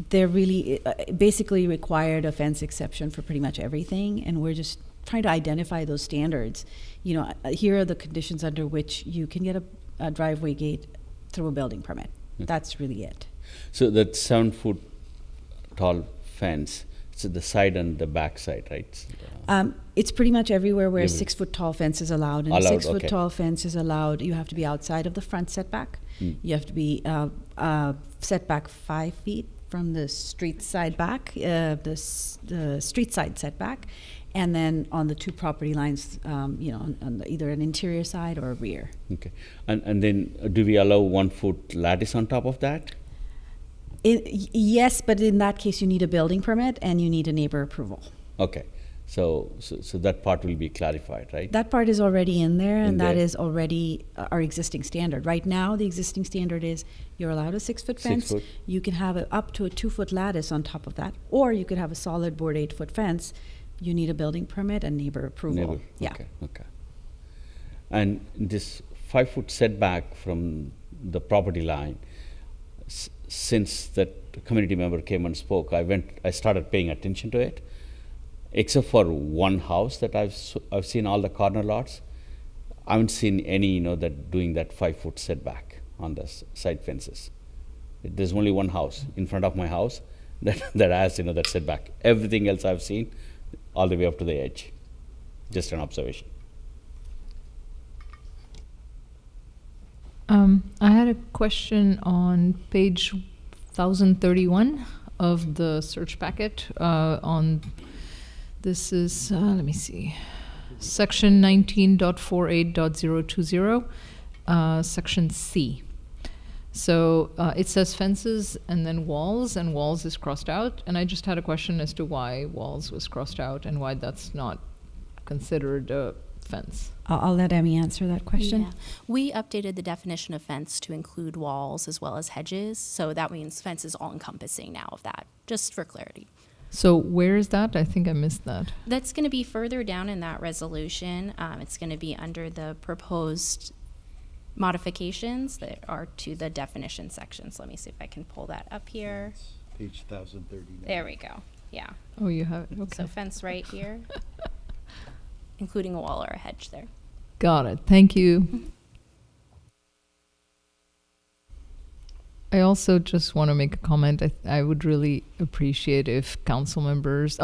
They're really basically required a fence exception for pretty much everything, and we're just trying to identify those standards. Here are the conditions under which you can get a driveway gate through a building permit. Okay. That's really it. So that 7 foot tall fence, so the side and the back side, right? It's pretty much everywhere where a Every- 6 foot tall fence is allowed. And Allowed, a 6 foot okay. tall fence is allowed. You have to be outside of the front setback. You have to be setback 5 feet from the street side back, the street side setback, and then on the two property lines, on either an interior side or a rear. Okay. And then do we allow 1 foot lattice on top of that? Yes, but in that case, you need a building permit and you need a neighbor approval. Okay. So that part will be clarified, right? That part is already in there, and In that there. is already our existing standard. Right now, the existing standard is you're allowed a 6 foot 6 fence. foot. You can have up to a 2 foot lattice on top of that, or you could have a solid board 8 foot fence. You need a building permit and neighbor approval. Neighbor, Yeah. Okay. And this 5 foot setback from the property line, since that community member came and spoke, I started paying attention to it. Except for one house that I've seen all the corner lots, I haven't seen any, that doing that 5 foot setback on the side fences. There's only one house in front of my house that has, that setback. Everything else I've seen, all the way up to the edge. Just an observation. I had a question on page 1031 of the search packet. This is, let me see, section 19.48.020, section C. So it says fences and then walls, and walls is crossed out. And I just had a question as to why walls was crossed out and why that's not considered a fence. I'll let Emmy answer that question. Yeah. We updated the definition of fence to include walls as well as hedges. So that means fence is all encompassing now of that, just for clarity. So where is that? I think I missed that. That's going to be further down in that resolution. It's going to be under the proposed modifications that are to the definition sections. Let me see if I can pull that up here. Page 1039. There we go. Yeah. Oh, you have it. Okay. So fence right here, including a wall or a hedge there. Got it. Thank you. I also just want to make a comment. I would really appreciate if commissioners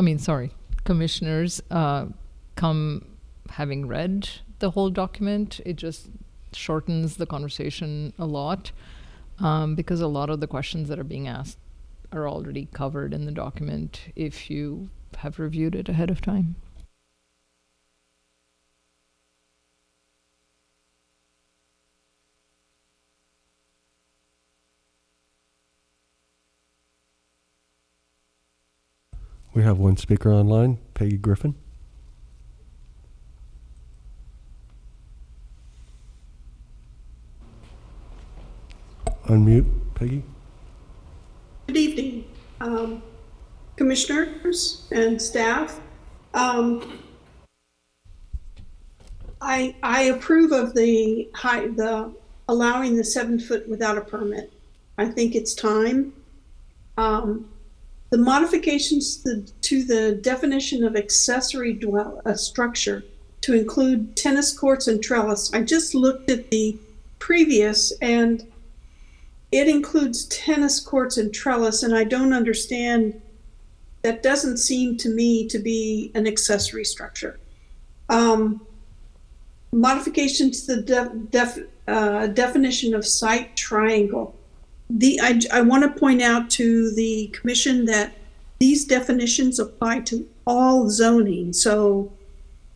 come having read the whole document. It just shortens the conversation a lot because a lot of the questions that are being asked are already covered in the document if you have reviewed it ahead of time. We have one speaker online, Peggy Griffin. Unmute, Peggy. Good evening, commissioners and staff. I approve of the allowing the 7 foot without a permit. I think it's time. The modifications to the definition of accessory structure to include tennis courts and trellis. I just looked at the previous and it includes tennis courts and trellis, and I don't understand, that doesn't seem to me to be an accessory structure. Modifications to the definition of site triangle. I want to point out to the commission that these definitions apply to all zoning. So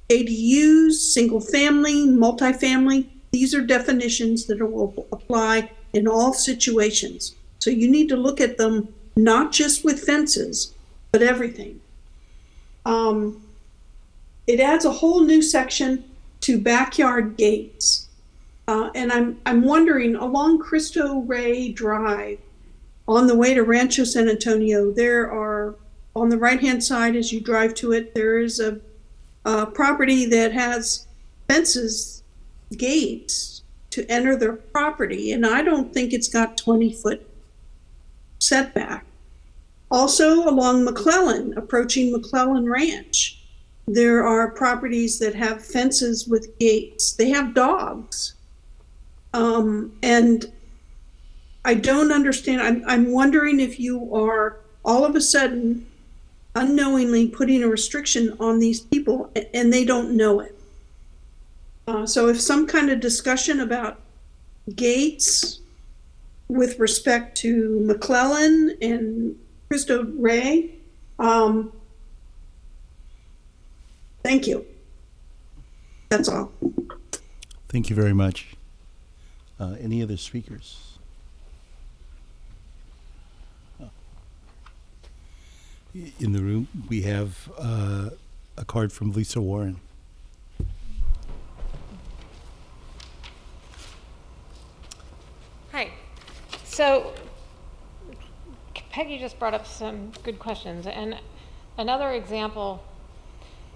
ADUs, single family, multifamily, these are definitions that will apply in all situations. So you need to look at them not just with fences, but everything. It adds a whole new section to backyard gates. And I'm wondering, along Cristo Rey Drive, on the way to Rancho San Antonio, there are, on the right-hand side as you drive to it, there is a property that has fences, gates, to enter their property, and I don't think it's got 20-foot setback. Also, along McClellan, approaching McClellan Ranch, there are properties that have fences with gates. They have dogs. And I don't understand. I'm wondering if you are all of a sudden unknowingly putting a restriction on these people and they don't know it. So if some kind of discussion about gates with respect to McClellan and Cristo Rey, thank you. That's all. Thank you very much. Any other speakers? In the room, we have a card from Lisa Warren. Hi. So Peggy just brought up some good questions. And another example,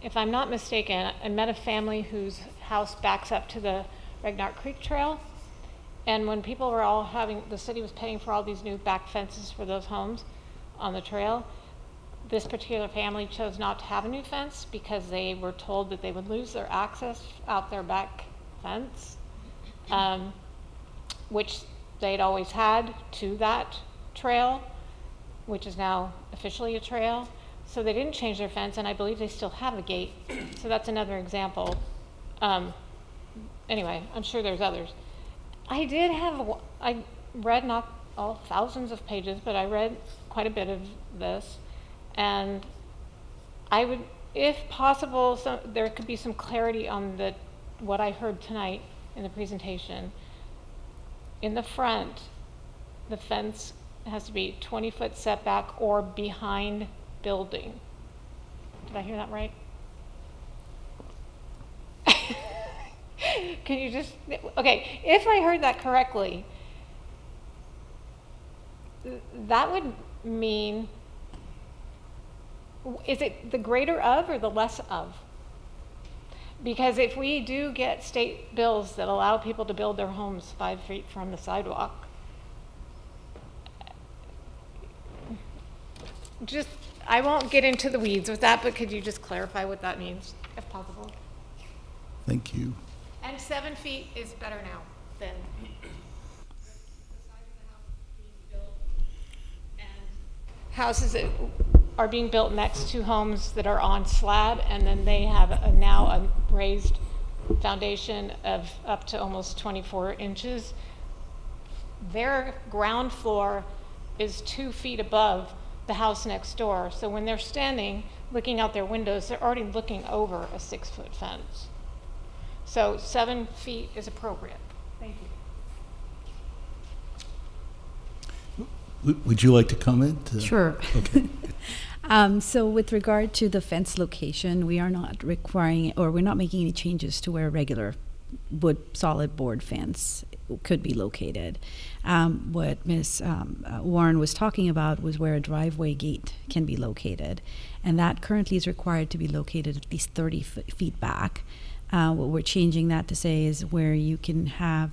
if I'm not mistaken, I met a family whose house backs up to the Regnart Creek Trail. And when people were all the city was paying for all these new back fences for those homes on the trail, this particular family chose not to have a new fence because they were told that they would lose their access out their back fence, which they'd always had to that trail, which is now officially a trail. So they didn't change their fence, and I believe they still have a gate. So that's another example. Anyway, I'm sure there's others. I did have, I read not all thousands of pages, but I read quite a bit of this. And I would, if possible, there could be some clarity on what I heard tonight in the presentation. In the front, the fence has to be 20-foot setback or behind building. Did I hear that right? Can you just, okay, if I heard that correctly, that would mean, is it the greater of or the less of? Because if we do get state bills that allow people to build their homes 5 feet from the sidewalk, just, I won't get into the weeds with that, but could you just clarify what that means, if possible? Thank you. And 7 feet is better now than houses that are being built next to homes that are on slab, and then they have now a raised foundation of up to almost 24 inches. Their ground floor is 2 feet above the house next door. So when they're standing, looking out their windows, they're already looking over a 6-foot fence. So 7 feet is appropriate. Thank you. Would you like to comment? Sure. Okay. So with regard to the fence location, we are not requiring, or we're not making any changes to where a regular wood solid board fence could be located. What Ms. Warren was talking about was where a driveway gate can be located. And that currently is required to be located at least 30 feet back. What we're changing that to say is where you can have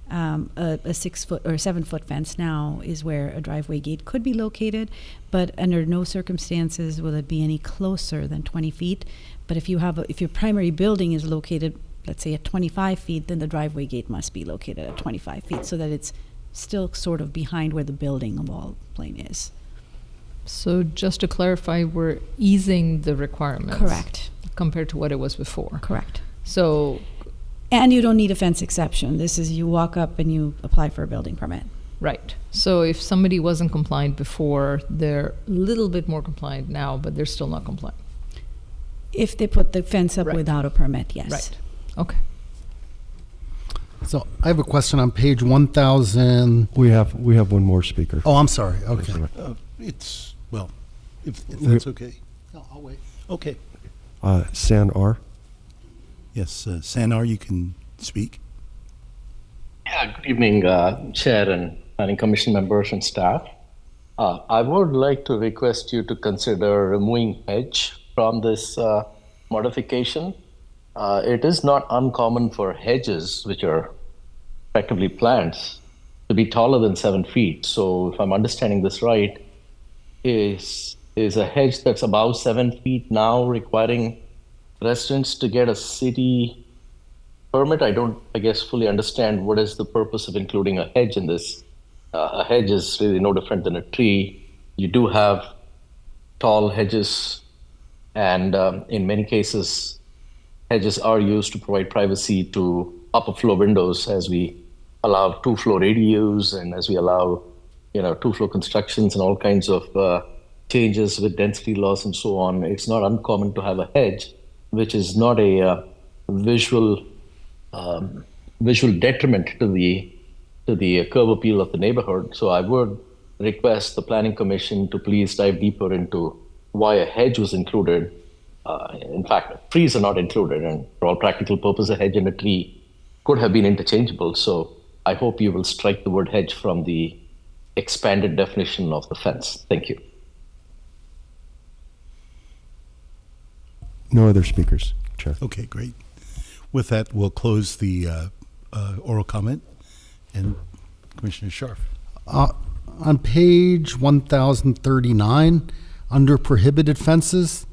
a 6-foot or 7-foot fence now is where a driveway gate could be located, but under no circumstances will it be any closer than 20 feet. But if your primary building is located, let's say at 25 feet, then the driveway gate must be located at 25 feet so that it's still sort of behind where the building wall plane is. So just to clarify, we're easing the requirements. Correct. Compared to what it was before. Correct. So. And you don't need a fence exception. This is, you walk up and you apply for a building permit. Right. So if somebody wasn't compliant before, they're a little bit more compliant now, but they're still not compliant. If they put the fence up Right. without a permit, yes. Right. Okay. So I have a question on page 1000. We have one more speaker. Oh, I'm sorry. Okay. It's, well, if that's okay. No, I'll wait. Okay. San R. Yes, Sanar, you can speak. Yeah, good evening, Chair and Planning Commission members and staff. I would like to request you to consider removing hedge from this modification. It is not uncommon for hedges, which are effectively plants, to be taller than 7 feet. So if I'm understanding this right, is a hedge that's above 7 feet now requiring residents to get a city permit? I don't, I guess, fully understand what is the purpose of including a hedge in this. A hedge is really no different than a tree. You do have tall hedges, and in many cases, hedges are used to provide privacy to upper floor windows as we allow 2-floor ADUs and as we allow, 2-floor constructions and all kinds of changes with density laws and so on. It's not uncommon to have a hedge, which is not a visual detriment to the curb appeal of the neighborhood. So I would request the Planning Commission to please dive deeper into why a hedge was included. In fact, trees are not included, and for all practical purposes, a hedge and a tree could have been interchangeable. So I hope you will strike the word hedge from the expanded definition of the fence. Thank you. No other speakers, Chair. Okay, great. With that, we'll close the oral comment. And Commissioner Scharf. On page 1039, under prohibited fences,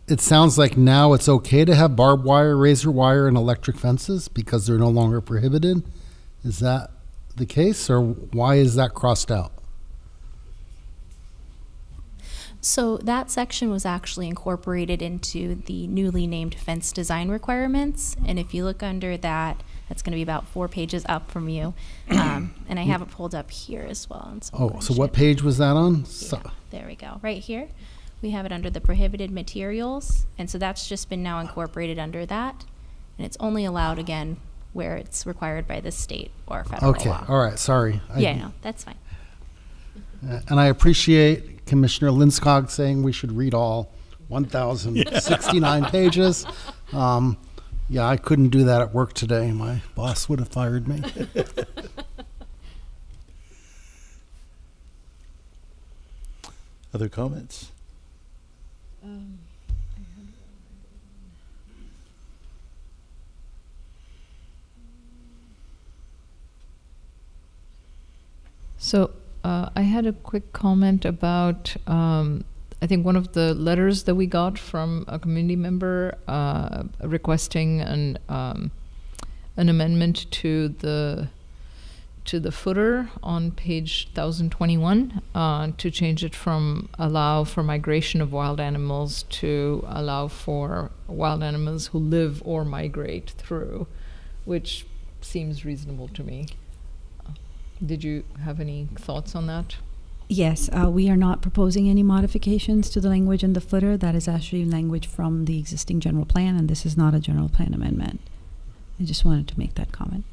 it sounds like now it's okay to have barbed wire, razor wire, and electric fences because they're no longer prohibited. Is that the case, or why is that crossed out? So that section was actually incorporated into the newly named fence design requirements. And if you look under that, That's going to be about 4 pages up from you. And I have it pulled up here as well. And so I'm Oh, going so to what share page was that on? that. Yeah, there we go. Right here. We have it under the prohibited materials. And so that's just been now incorporated under that. And it's only allowed, again, where it's required by the state or federal Okay, law. all right, sorry. Yeah, no, that's fine. And I appreciate Commissioner Linskog saying we should read all 1,069 pages. Yeah, I couldn't do that at work today. My boss would have fired me. Other comments? So I had a quick comment about, I think one of the letters that we got from a community member requesting an amendment to the footer on page 1021 to change it from allow for migration of wild animals to allow for wild animals who live or migrate through, which seems reasonable to me. Did you have any thoughts on that? Yes, we are not proposing any modifications to the language in the footer. That is actually language from the existing general plan, and this is not a general plan amendment. I just wanted to make that comment.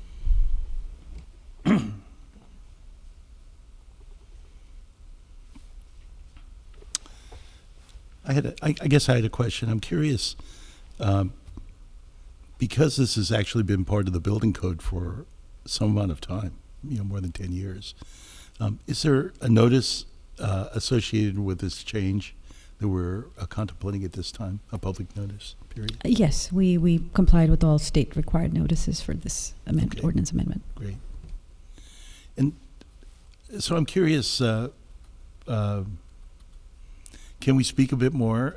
I guess I had a question. I'm curious, because this has actually been part of the building code for some amount of time, more than 10 years. Is there a notice associated with this change that we're contemplating at this time, a public notice period? Yes, we complied with all state required notices for this ordinance amendment. Great. And so I'm curious, can we speak a bit more?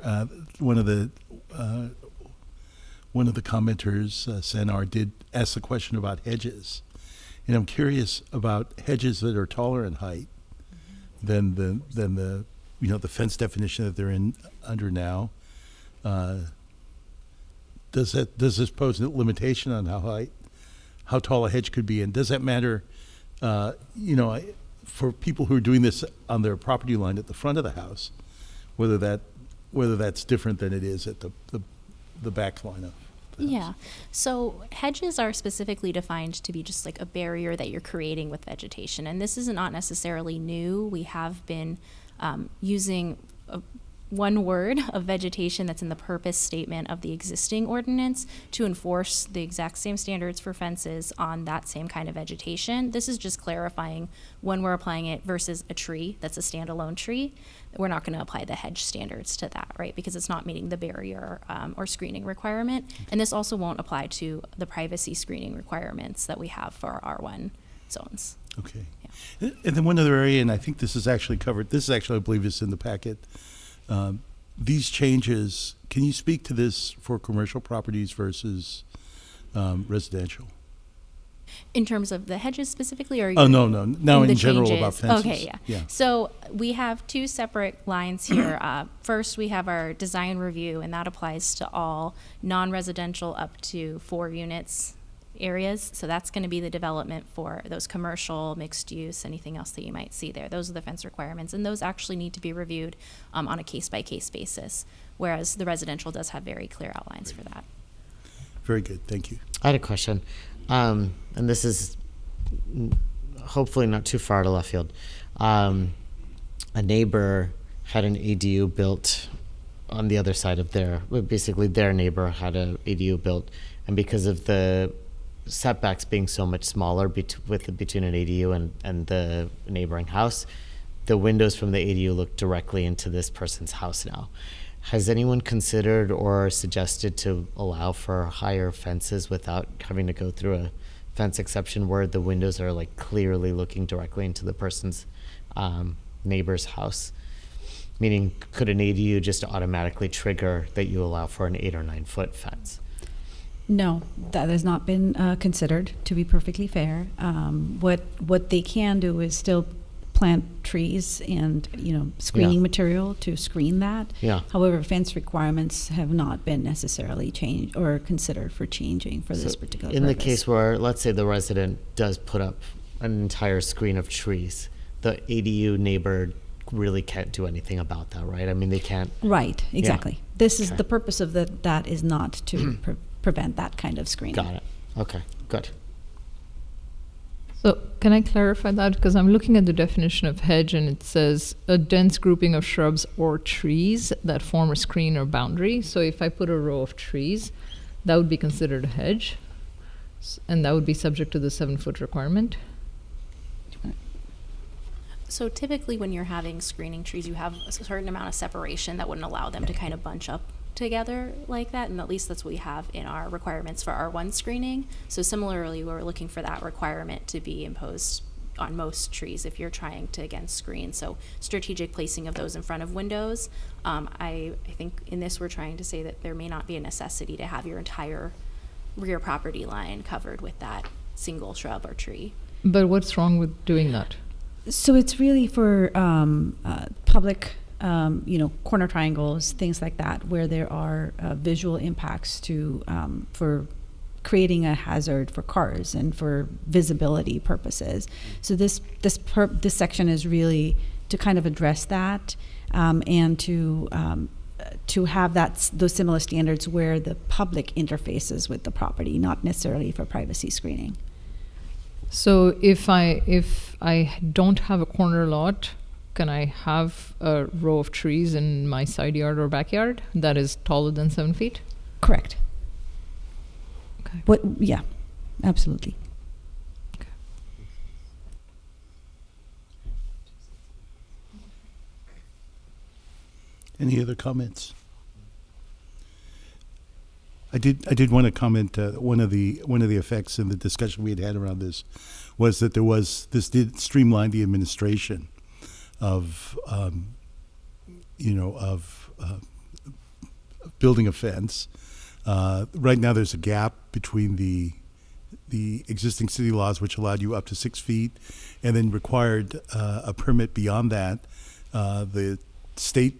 One of the commenters, Sanar, did ask the question about hedges. And I'm curious about hedges that are taller in height than the fence definition that they're in under now. Does this pose a limitation on how tall a hedge could be, and does that matter? For people who are doing this on their property line at the front of the house, whether that's different than it is at the back line of. Yeah. So hedges are specifically defined to be just like a barrier that you're creating with vegetation. And this is not necessarily new. We have been using one word of vegetation that's in the purpose statement of the existing ordinance to enforce the exact same standards for fences on that same kind of vegetation. This is just clarifying when we're applying it versus a tree that's a standalone tree. We're not going to apply the hedge standards to that, right? Because it's not meeting the barrier or screening requirement. And this also won't apply to the privacy screening requirements that we have for our R1 zones. Okay. Yeah. And then one other area, and I think this is actually covered, I believe is in the packet. These changes, can you speak to this for commercial properties versus residential? In terms of the hedges specifically, or no. Now in general changes? about fences. Okay, yeah. So we have 2 separate lines here. First, we have our design review, and that applies to all non-residential up to 4 units areas. So that's going to be the development for those commercial, mixed use, anything else that you might see there. Those are the fence requirements, and those actually need to be reviewed on a case-by-case basis, whereas the residential does have very clear outlines for that. Very good. Thank you. I had a question, and this is hopefully not too far to left field. A neighbor had an ADU built on the other side of basically their neighbor had an ADU built, and because of the setbacks being so much smaller between an ADU and the neighboring house, the windows from the ADU look directly into this person's house now. Has anyone considered or suggested to allow for higher fences without having to go through a fence exception where the windows are like clearly looking directly into the person's neighbor's house? Meaning, could an ADU just automatically trigger that you allow for an 8 or 9 foot fence? No, that has not been considered, to be perfectly fair. What they can do is still plant trees and, screening material to screen that. Yeah. However, fence requirements have not been necessarily changed or considered for changing for this particular In purpose. the case where, let's say the resident does put up an entire screen of trees, the ADU neighbor really can't do anything about that, right? I mean, they can't. Right, exactly. Yeah. This is Okay. the purpose of that is not to prevent that kind of screening. Got it. Okay, good. So can I clarify that? Because I'm looking at the definition of hedge and it says a dense grouping of shrubs or trees that form a screen or boundary. So if I put a row of trees, that would be considered a hedge. And that would be subject to the 7-foot requirement. So typically when you're having screening trees, you have a certain amount of separation that wouldn't allow them to kind of bunch up together like that, and at least that's what we have in our requirements for R1 screening. So similarly, we're looking for that requirement to be imposed on most trees if you're trying to, again, screen. So strategic placing of those in front of windows. I think in this we're trying to say that there may not be a necessity to have your entire rear property line covered with that single shrub or tree. But what's wrong with doing that? So it's really for public, corner triangles, things like that, where there are visual impacts to for creating a hazard for cars and for visibility purposes. So this section is really to kind of address that and to have those similar standards where the public interfaces with the property, not necessarily for privacy screening. So if I don't have a corner lot, can I have a row of trees in my side yard or backyard that is taller than 7 feet? Correct. Okay. Yeah, absolutely. Any other comments? I did want to comment. One of the effects in the discussion we had around this was that this did streamline the administration of building a fence. Right now, there's a gap between the existing city laws, which allowed you up to 6 feet, and then required a permit beyond that. The state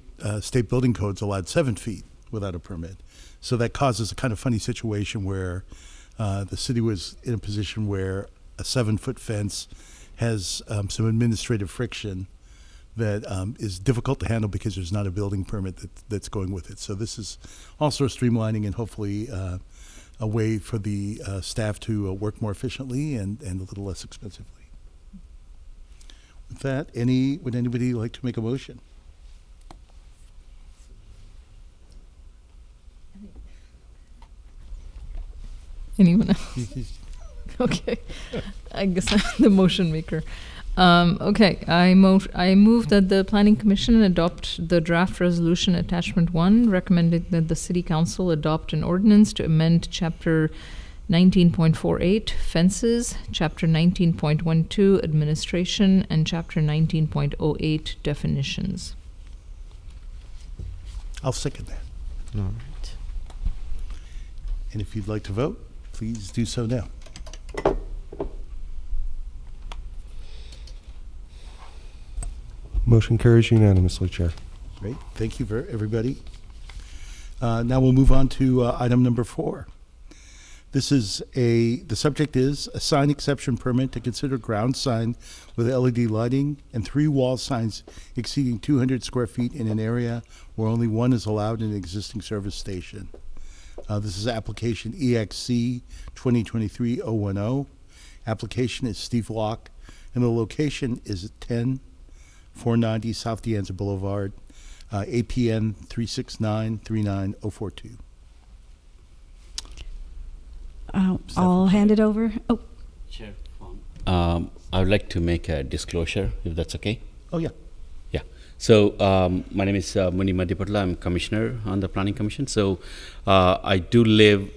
building codes allowed 7 feet without a permit. So that causes a kind of funny situation where the city was in a position where a 7-foot fence has some administrative friction that is difficult to handle because there's not a building permit that's going with it. So this is also streamlining and hopefully a way for the staff to work more efficiently and a little less expensively. With that, would anybody like to make a motion? Anyone else? Okay, I guess I'm the motion maker. Okay, I move that the Planning Commission adopt the draft resolution attachment 1, recommending that the City Council adopt an ordinance to amend Chapter 19.48 Fences, Chapter 19.12 Administration, and Chapter 19.08 Definitions. I'll second that. All right. And if you'd like to vote, please do so now. Motion carries unanimously, Chair. Great. Thank you, everybody. Now we'll move on to item number 4. The subject is a sign exception permit to consider ground sign with LED lighting and 3 wall signs exceeding 200 square feet in an area where only one is allowed in an existing service station. This is application EXC 2023-010. Application is Steve Locke, and the location is at 10-490 South De Anza Boulevard, APN 369-39042. I'll hand it over. Oh, Chair. I would like to make a disclosure, if that's okay. Oh, yeah. Yeah. So my name is Muni Madhyapatla. I'm commissioner on the Planning Commission. So I do live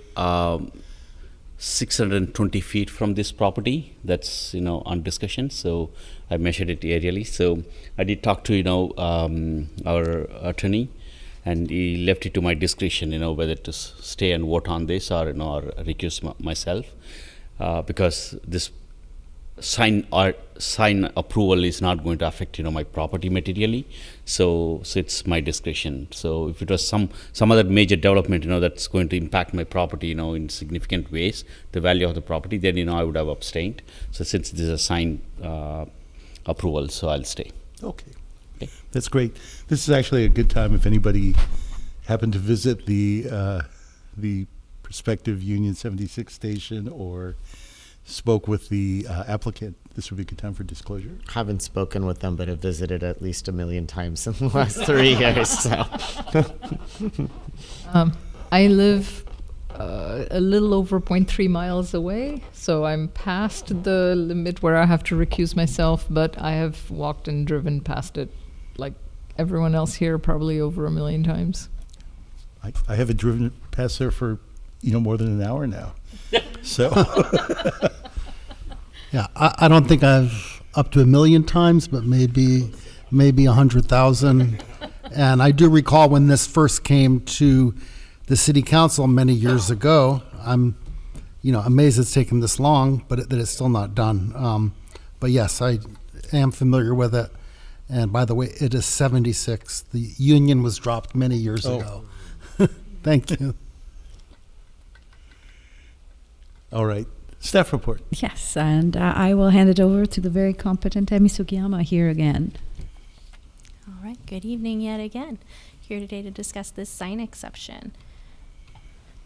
620 feet from this property. That's on discussion. So I measured it aerially. So I did talk to our attorney, and he left it to my discretion, whether to stay and vote on this or or recuse myself, because this sign approval is not going to affect my property materially, so it's my discretion. So if it was some other major development that's going to impact my property in significant ways, the value of the property, then I would have abstained. So since this is a sign approval, so I'll stay. Okay. That's great. This is actually a good time if anybody happened to visit the prospective Union 76 station or spoke with the applicant. This would be a good time for disclosure. Haven't spoken with them, but have visited at least 1 million times in the last 3 years. So. I live a little over 0.3 miles away, so I'm past the limit where I have to recuse myself, but I have walked and driven past it like everyone else here probably over 1 million times. I haven't driven past there for more than an hour now. So Yeah, I don't think I've up to 1 million times, but maybe 100,000. And I do recall when this first came to the city council many years ago. I'm, amazed it's taken this long, but that it's still not done. But yes, I am familiar with it. And by the way, it is 76. The union was dropped many years ago. Thank you. all right. Staff report. Yes, and I will hand it over to the very competent Emi Sugiyama here again. All right, good evening yet again. Here today to discuss this sign exception.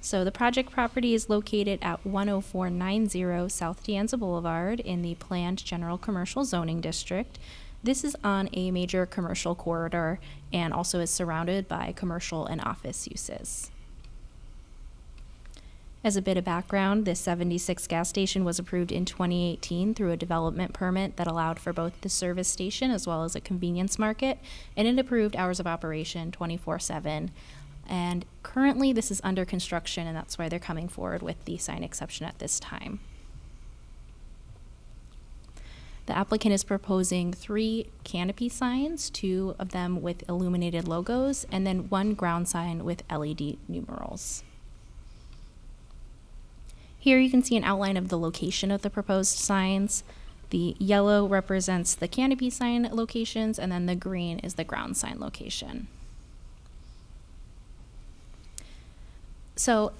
So the project property is located at 10490 South De Anza Boulevard in the planned general commercial zoning district. This is on a major commercial corridor and also is surrounded by commercial and office uses. As a bit of background, this 76 gas station was approved in 2018 through a development permit that allowed for both the service station as well as a convenience market, and it approved hours of operation 24/7. And currently this is under construction, and that's why they're coming forward with the sign exception at this time. The applicant is proposing 3 canopy signs, 2 of them with illuminated logos, and then 1 ground sign with LED numerals. Here you can see an outline of the location of the proposed signs. The yellow represents the canopy sign locations, and then the green is the ground sign location. So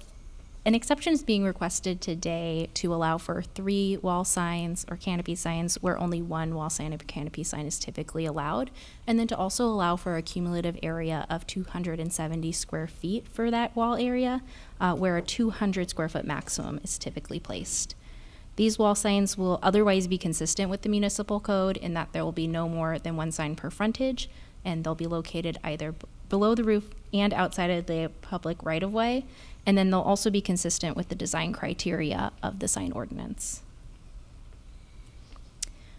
an exception is being requested today to allow for 3 wall signs or canopy signs where only 1 wall sign or canopy sign is typically allowed, and then to also allow for a cumulative area of 270 square feet for that wall area, where a 200 square foot maximum is typically placed. These wall signs will otherwise be consistent with the municipal code in that there will be no more than 1 sign per frontage, and they'll be located either below the roof and outside of the public right-of-way, and then they'll also be consistent with the design criteria of the sign ordinance.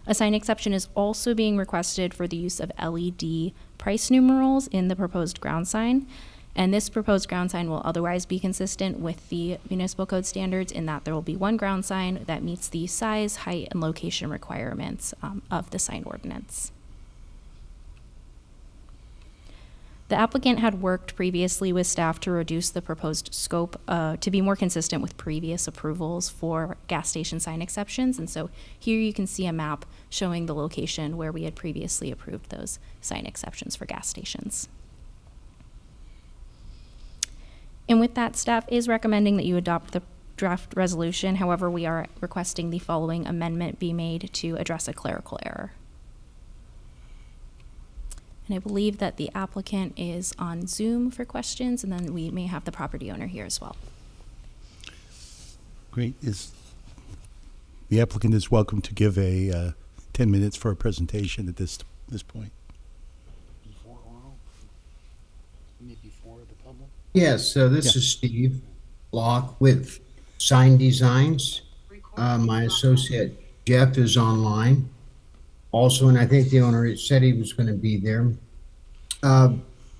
A sign exception is also being requested for the use of LED price numerals in the proposed ground sign, and this proposed ground sign will otherwise be consistent with the municipal code standards in that there will be 1 ground sign that meets the size, height, and location requirements of the sign ordinance. The applicant had worked previously with staff to reduce the proposed scope to be more consistent with previous approvals for gas station sign exceptions. And so here you can see a map showing the location where we had previously approved those sign exceptions for gas stations. And with that, staff is recommending that you adopt the draft resolution. However, we are requesting the following amendment be made to address a clerical error. And I believe that the applicant is on Zoom for questions, and then we may have the property owner here as well. Great. The applicant is welcome to give a 10 minutes for a presentation at this point. Before oral? You mean before the public? Yes, so this is Steve Locke with Sign Designs. My associate Jeff is online also, and I think the owner said he was going to be there.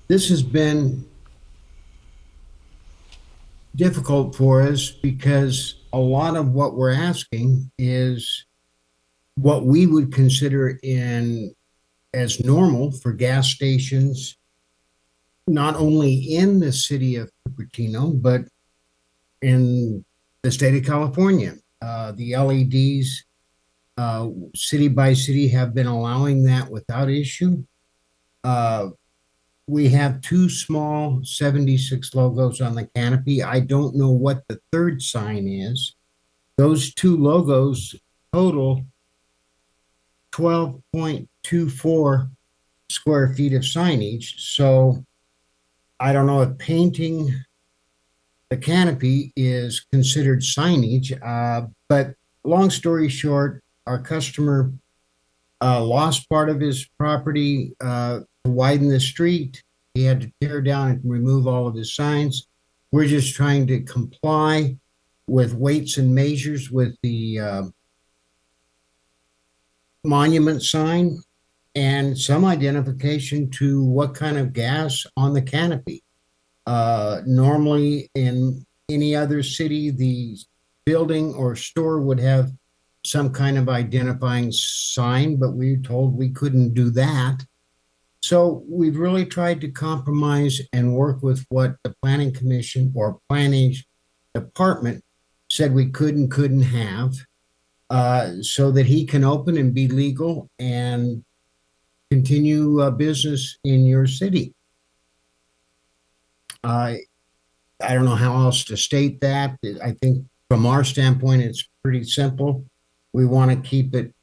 This has been difficult for us because a lot of what we're asking is what we would consider as normal for gas stations, not only in the city of Cupertino, but in the state of California. The LEDs city by city have been allowing that without issue. We have two small 76 logos on the canopy. I don't know what the third sign is. Those two logos total 12.24 square feet of signage. So I don't know if painting the canopy is considered signage, but long story short, our customer lost part of his property to widen the street. He had to tear down and remove all of his signs. We're just trying to comply with weights and measures with the monument sign and some identification to what kind of gas on the canopy. Normally in any other city, the building or store would have some kind of identifying sign, but we were told we couldn't do that. So we've really tried to compromise and work with what the planning commission or planning department said we couldn't have, so that he can open and be legal and continue business in your city. I don't know how else to state that. I think from our standpoint, it's pretty simple. We want to keep it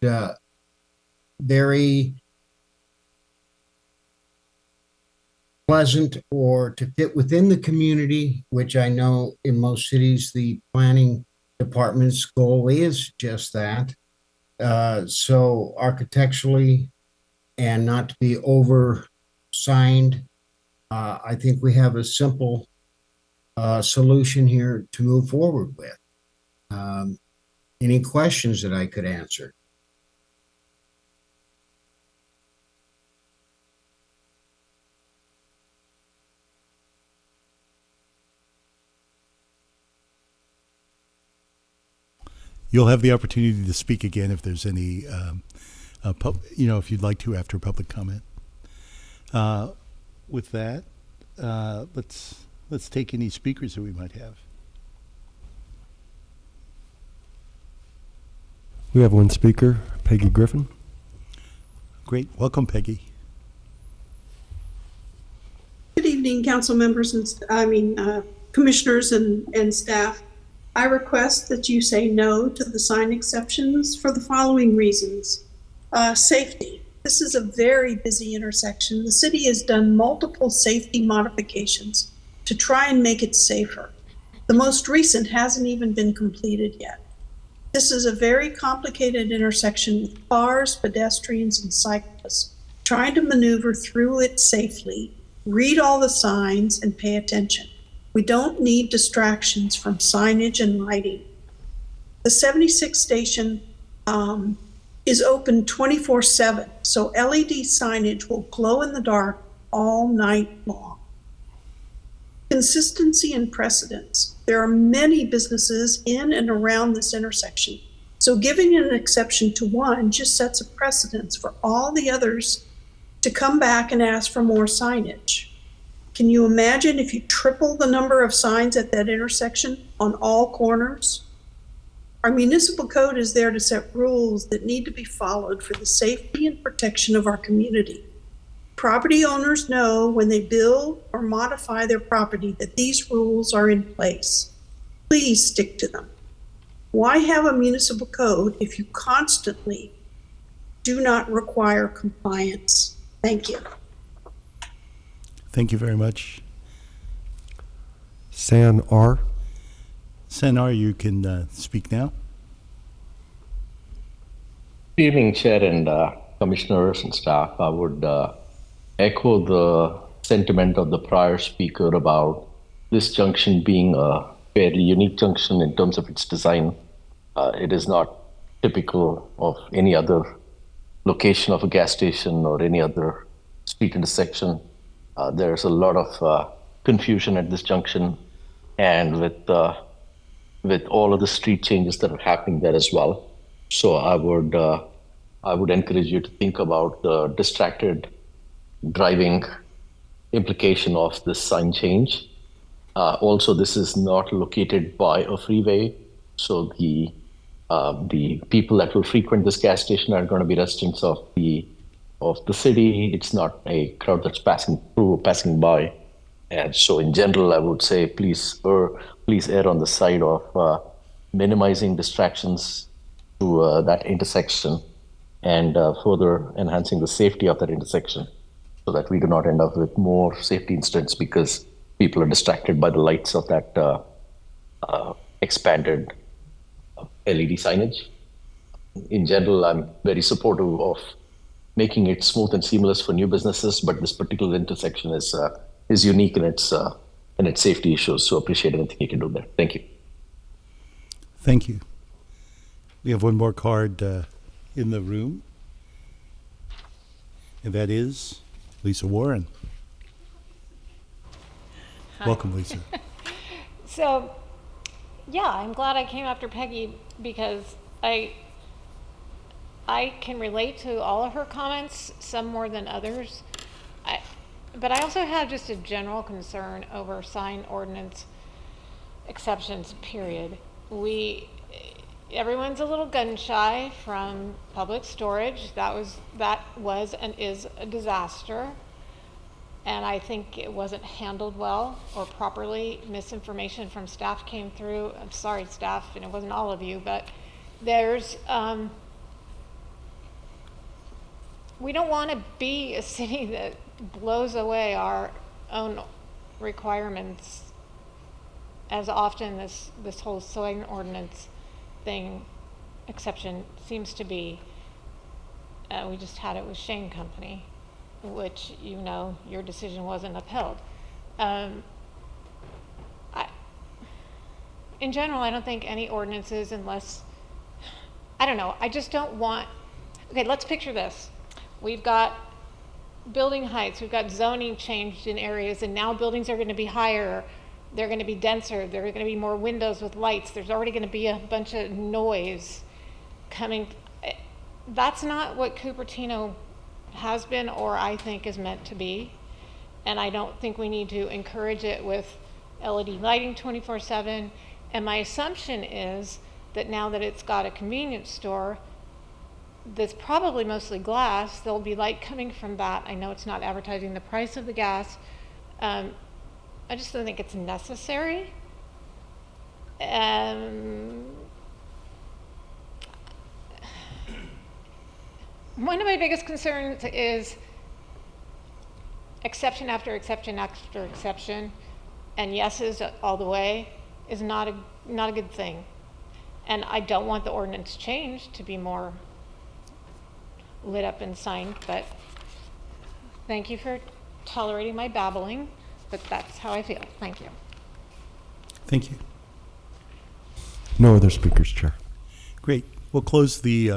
very pleasant or to fit within the community, which I know in most cities, the planning department's goal is just that. So architecturally and not to be over signed, I think we have a simple solution here to move forward with. Any questions that I could answer? You'll have the opportunity to speak again if there's any, if you'd like to after public comment. With that, let's take any speakers that we might have. We have one speaker, Peggy Griffin. Great. Welcome, Peggy. Good evening, council members and commissioners and staff. I request that you say no to the sign exceptions for the following reasons. Safety. This is a very busy intersection. The city has done multiple safety modifications to try and make it safer. The most recent hasn't even been completed yet. This is a very complicated intersection with cars, pedestrians, and cyclists trying to maneuver through it safely, read all the signs, and pay attention. We don't need distractions from signage and lighting. The 76 station is open 24/7, so LED signage will glow in the dark all night long. Consistency and precedence. There are many businesses in and around this intersection, so giving an exception to one just sets a precedence for all the others to come back and ask for more signage. Can you imagine if you triple the number of signs at that intersection on all corners? Our municipal code is there to set rules that need to be followed for the safety and protection of our community. Property owners know when they build or modify their property that these rules are in place. Please stick to them. Why have a municipal code if you constantly do not require compliance? Thank you. Thank you very much. San R. San R, you can speak now. Good evening, Chair and commissioners and staff. I would echo the sentiment of the prior speaker about this junction being a fairly unique junction in terms of its design. It is not typical of any other location of a gas station or any other street intersection. There's a lot of confusion at this junction, and with all of the street changes that are happening there as well. So I would encourage you to think about the distracted driving implication of this sign change. Also, this is not located by a freeway, so the The people that will frequent this gas station are going to be residents of the city. It's not a crowd that's passing through or passing by. And so, in general, I would say please err on the side of minimizing distractions to that intersection and further enhancing the safety of that intersection, so that we do not end up with more safety incidents because people are distracted by the lights of that expanded LED signage. In general, I'm very supportive of making it smooth and seamless for new businesses, but this particular intersection is unique in its safety issues. So appreciate anything you can do there. Thank you. Thank you. We have one more card in the room, and that is Lisa Warren. Hi. Welcome, Lisa. So, yeah, I'm glad I came after Peggy because I can relate to all of her comments, some more than others. But I also have just a general concern over sign ordinance exceptions, period. Everyone's a little gun shy from public storage. That was and is a disaster. And I think it wasn't handled well or properly. Misinformation from staff came through. I'm sorry, staff, and it wasn't all of you, but there's, we don't want to be a city that blows away our own requirements as often this whole sign ordinance thing exception seems to be. We just had it with Shane Company, which, you know, your decision wasn't upheld. In general, I don't think any ordinances, unless, I don't know, I just don't want, okay, let's picture this. We've got building heights, we've got zoning changed in areas, and now buildings are going to be higher, they're going to be denser, there are going to be more windows with lights, there's already going to be a bunch of noise coming. That's not what Cupertino has been, or I think is meant to be. And I don't think we need to encourage it with LED lighting 24/7. And my assumption is that now that it's got a convenience store that's probably mostly glass, there'll be light coming from that. I know it's not advertising the price of the gas. I just don't think it's necessary. One of my biggest concerns is exception after exception after exception, and yeses all the way is not a good thing. And I don't want the ordinance changed to be more lit up and signed, but thank you for tolerating my babbling, but that's how I feel. Thank you. Thank you. No other speakers, Chair. Great. We'll close the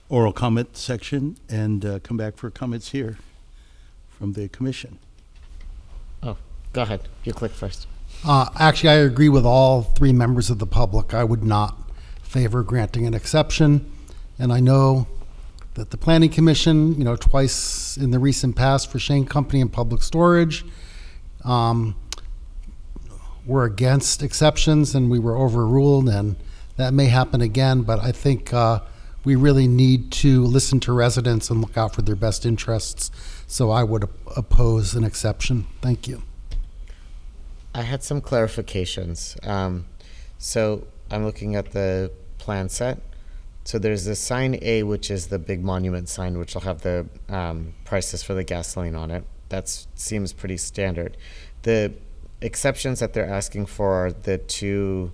oral comment section and come back for comments here from the commission. Oh, go ahead. You click first. Actually, I agree with all three members of the public. I would not favor granting an exception. And I know that the Planning Commission, you know, twice in the recent past for Shane Company and Public Storage, were against exceptions and we were overruled, and that may happen again, but I think we really need to listen to residents and look out for their best interests. So I would oppose an exception. Thank you. I had some clarifications. So I'm looking at the plan set. So there's the sign A, which is the big monument sign, which will have the prices for the gasoline on it. That seems pretty standard. The exceptions that they're asking for are the two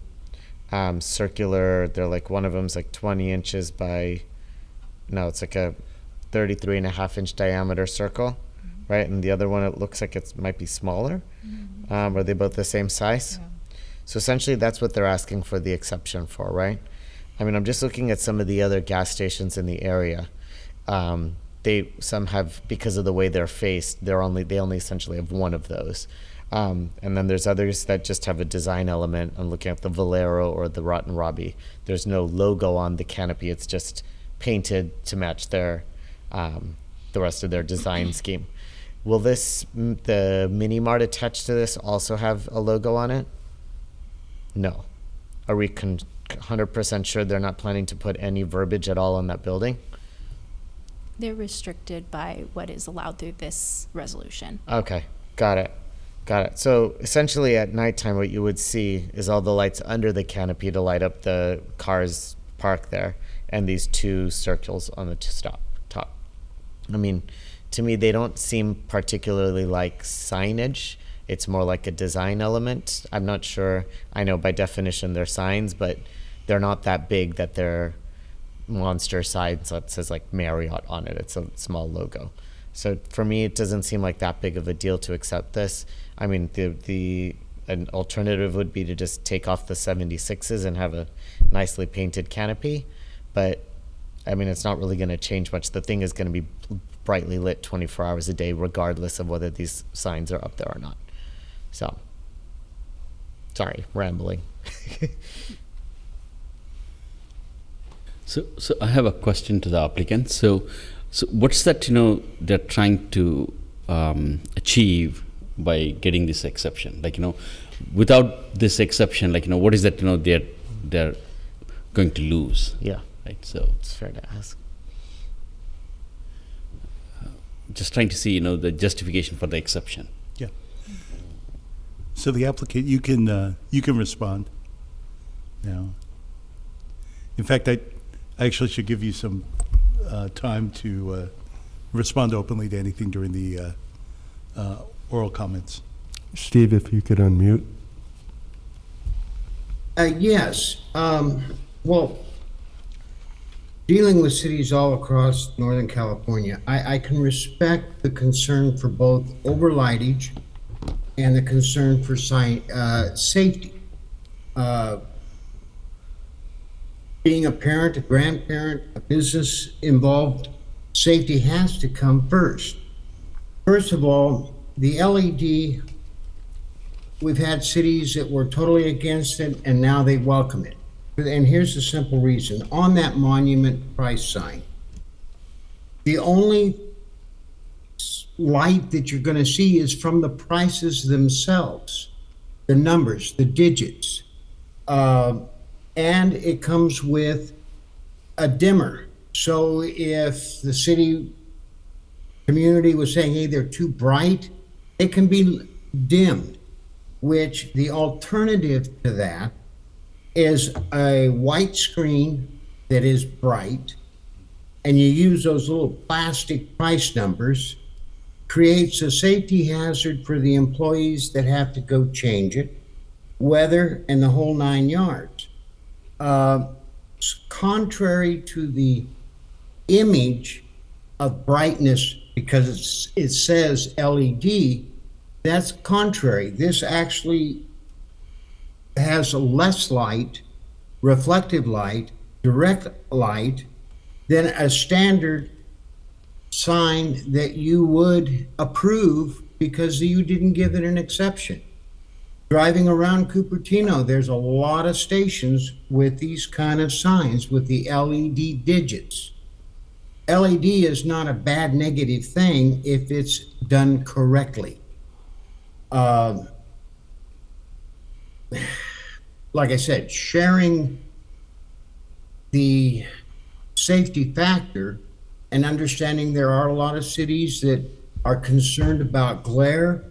circular, they're like, one of them's like 20 inches by, no, it's like a 33.5-inch diameter circle, right? And the other one, it looks like it might be smaller. Are they both the same size? Yeah. So essentially that's what they're asking for the exception for, right? I mean, I'm just looking at some of the other gas stations in the area. Some have, because of the way they're faced, they only essentially have one of those. And then there's others that just have a design element. I'm looking at the Valero or the Rotten Robbie. There's no logo on the canopy. It's just painted to match their the rest of their design scheme. Will the mini mart attached to this also have a logo on it? No. Are we 100% sure they're not planning to put any verbiage at all on that building? They're restricted by what is allowed through this resolution. Okay, got it. Got it. So essentially at nighttime, what you would see is all the lights under the canopy to light up the cars parked there, and these two circles on the top. I mean, to me, they don't seem particularly like signage. It's more like a design element. I'm not sure. I know by definition they're signs, but they're not that big that they're monster signs that says like Marriott on it. It's a small logo. So for me, it doesn't seem like that big of a deal to accept this. I mean, an alternative would be to just take off the 76s and have a nicely painted canopy. But I mean, it's not really going to change much. The thing is going to be brightly lit 24 hours a day, regardless of whether these signs are up there or not. So, sorry, rambling. So I have a question to the applicant. So what's that, they're trying to achieve by getting this exception? Like, without this exception, like, what is that, they're going to lose? Yeah. Right, so. It's fair to ask. Just trying to see, the justification for the exception. Yeah. So the applicant, you can respond now. In fact, I actually should give you some time to respond openly to anything during the oral comments. Steve, if you could unmute. Yes. Well, dealing with cities all across Northern California, I can respect the concern for both overlightage and the concern for safety. Being a parent, a grandparent, a business involved, safety has to come first. First of all, the LED, we've had cities that were totally against it and now they welcome it. And here's the simple reason. On that monument price sign, the only light that you're going to see is from the prices themselves, the numbers, the digits. And it comes with a dimmer. So if the city community was saying, hey, they're too bright, it can be dimmed, which the alternative to that is a white screen that is bright, and you use those little plastic price numbers, creates a safety hazard for the employees that have to go change it, weather, and the whole 9 yards. Contrary to the image of brightness, because it says LED, that's contrary. This actually has less light, reflective light, direct light, than a standard sign that you would approve because you didn't give it an exception. Driving around Cupertino, there's a lot of stations with these kind of signs with the LED digits. LED is not a bad negative thing if it's done correctly. Like I said, sharing the safety factor and understanding there are a lot of cities that are concerned about glare.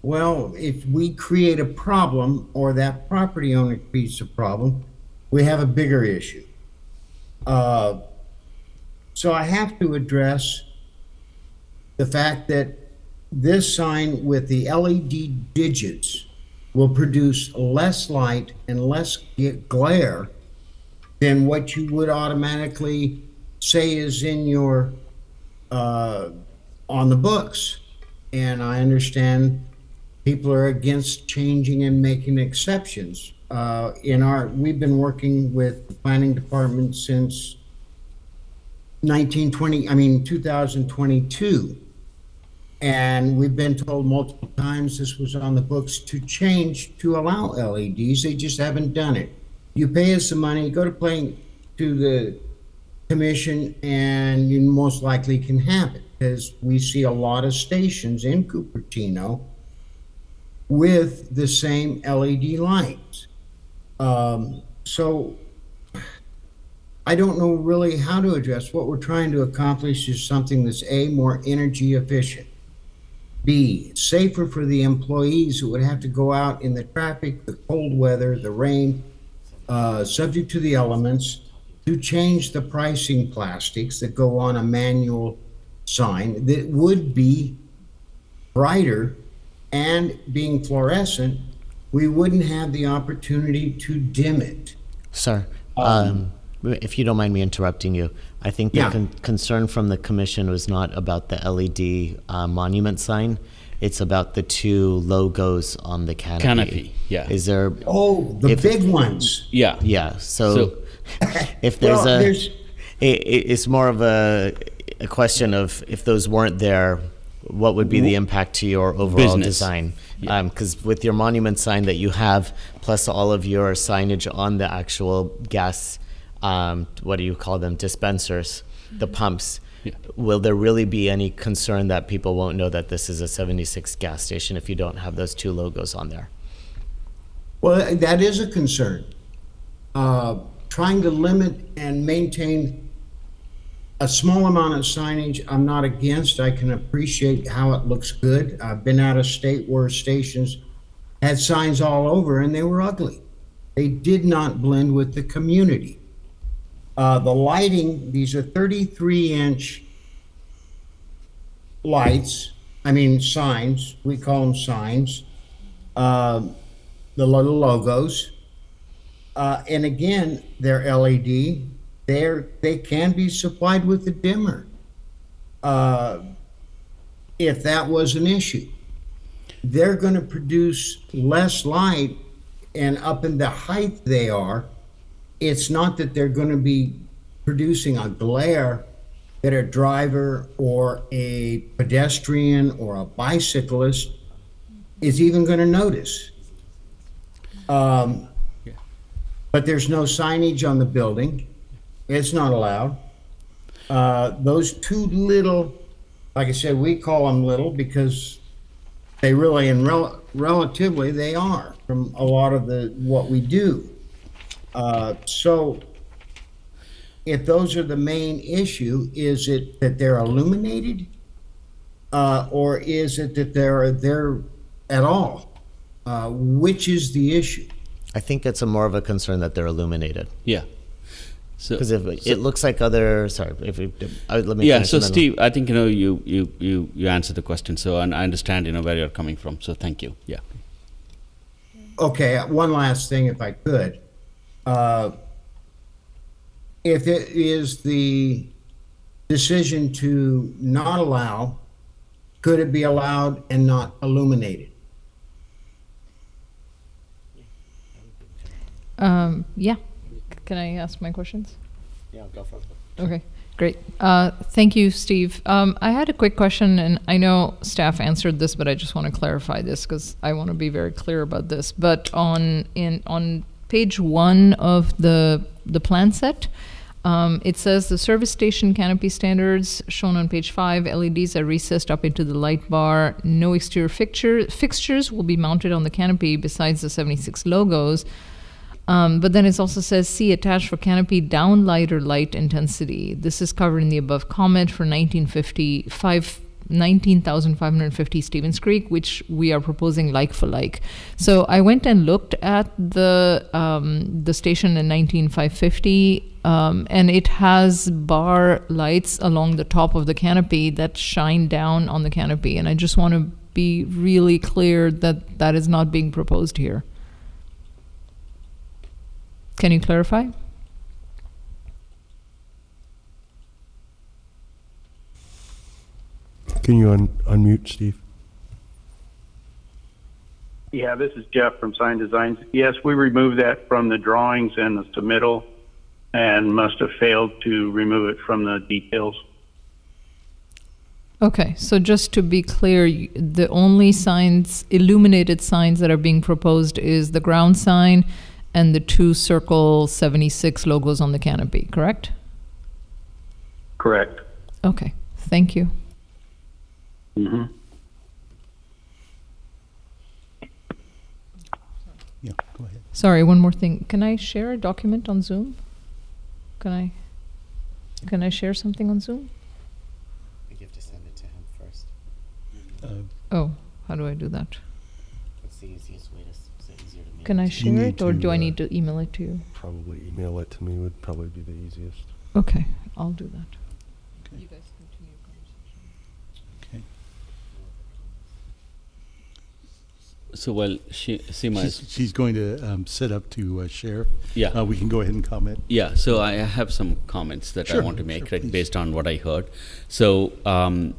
Well, if we create a problem or that property owner creates a problem, we have a bigger issue. So I have to address the fact that this sign with the LED digits will produce less light and less glare than what you would automatically say is in your on the books. And I understand people are against changing and making exceptions. We've been working with the planning department since 2022. And we've been told multiple times this was on the books to change to allow LEDs. They just haven't done it. You pay us the money, go to the commission, and you most likely can have it, because we see a lot of stations in Cupertino with the same LED lights. So I don't know really how to address. What we're trying to accomplish is something that's A, more energy efficient. B, safer for the employees who would have to go out in the traffic, the cold weather, the rain, subject to the elements, to change the pricing plastics that go on a manual sign that would be brighter, and being fluorescent, we wouldn't have the opportunity to dim it. Sir, if you don't mind me interrupting you, I think the Yeah. concern from the commission was not about the LED monument sign. It's about the two logos on the canopy. Canopy, yeah. Is there? Oh, the big ones. Yeah. Yeah. So if there's Well, it's more of a question of if those weren't there, what would be the impact to your overall Business. design? Because with your monument sign that you have, plus all of your signage on the actual gas, what do you call them, dispensers, the pumps, will there really be any concern that people won't know that this is a 76 gas station if you don't have those two logos on there? Well, that is a concern. Trying to limit and maintain a small amount of signage, I'm not against. I can appreciate how it looks good. I've been out of state where stations had signs all over and they were ugly. They did not blend with the community. The lighting, these are 33-inch signs. We call them signs. The little logos. And again, they're LED. They can be supplied with a dimmer if that was an issue. They're going to produce less light, and up in the height they are, it's not that they're going to be producing a glare that a driver or a pedestrian or a bicyclist is even going to notice. But there's no signage on the building. It's not allowed. Those two little, like I said, we call them little because they really, and relatively, they are from a lot of what we do. So if those are the main issue, is it that they're illuminated? Or is it that they're at all? Which is the issue? I think it's more of a concern that they're illuminated. Yeah. Because it looks like other. Sorry, let me. Yeah. finish So and then- Steve, I think you answered the question. So and I understand where you're coming from. So thank you. Yeah. Okay, one last thing, if I could. If it is the decision to not allow, could it be allowed and not illuminated? Yeah. Can I ask my questions? Yeah, go for it. Okay, great. Thank you, Steve. I had a quick question, and I know staff answered this, but I just want to clarify this because I want to be very clear about this. But on page 1 of the plan set, it says the service station canopy standards shown on page 5. LEDs are recessed up into the light bar. No exterior fixtures will be mounted on the canopy besides the 76 logos. But then it also says, see attached for canopy downlight or light intensity. This is covered in the above comment for 19,550 Stevens Creek, which we are proposing like for like. So I went and looked at the station in 19,550, and it has bar lights along the top of the canopy that shine down on the canopy. And I just want to be really clear that that is not being proposed here. Can you clarify? Can you unmute, Steve? Yeah, this is Jeff from Sign Designs. Yes, we removed that from the drawings and the submittal and must have failed to remove it from the details. Okay, so just to be clear, the only signs, illuminated signs that are being proposed is the ground sign and the 2 circle 76 logos on the canopy, correct? Correct. Okay, thank you. Mm-hmm. Yeah, go ahead. Sorry, one more thing. Can I share a document on Zoom? Can I share something on Zoom? You have to send it to him first. Oh, how do I do that? What's the easiest way to, is it easier to make? Can I You share need it, or do I to, need to email it to you? Probably email it to me would probably be the easiest. Okay, I'll do that. Okay. You guys continue your conversation. Okay. So while Seema is She's going to set up to share. Yeah. We can go ahead and comment. Yeah, so I have some comments that I Sure, want to make, sure, right, please. based on what I heard. So I'm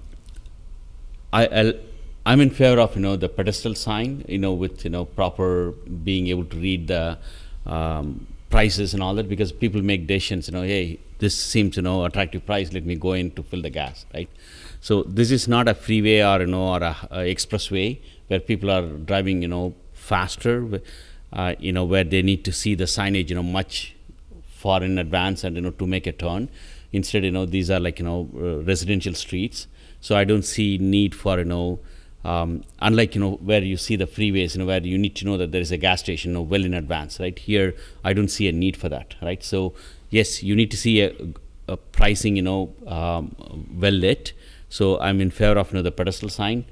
in favor of the pedestal sign, with proper being able to read the prices and all that, because people make decisions. Hey, this seems attractive price. Let me go in to fill the gas, right? So this is not a freeway or or a expressway where people are driving faster, where they need to see the signage much far in advance and to make a turn. Instead, these are like residential streets, so I don't see need for unlike where you see the freeways, where you need to know that there is a gas station well in advance, right? Here I don't see a need for that, right? So yes, you need to see a pricing well lit. So I'm in favor of the pedestal sign.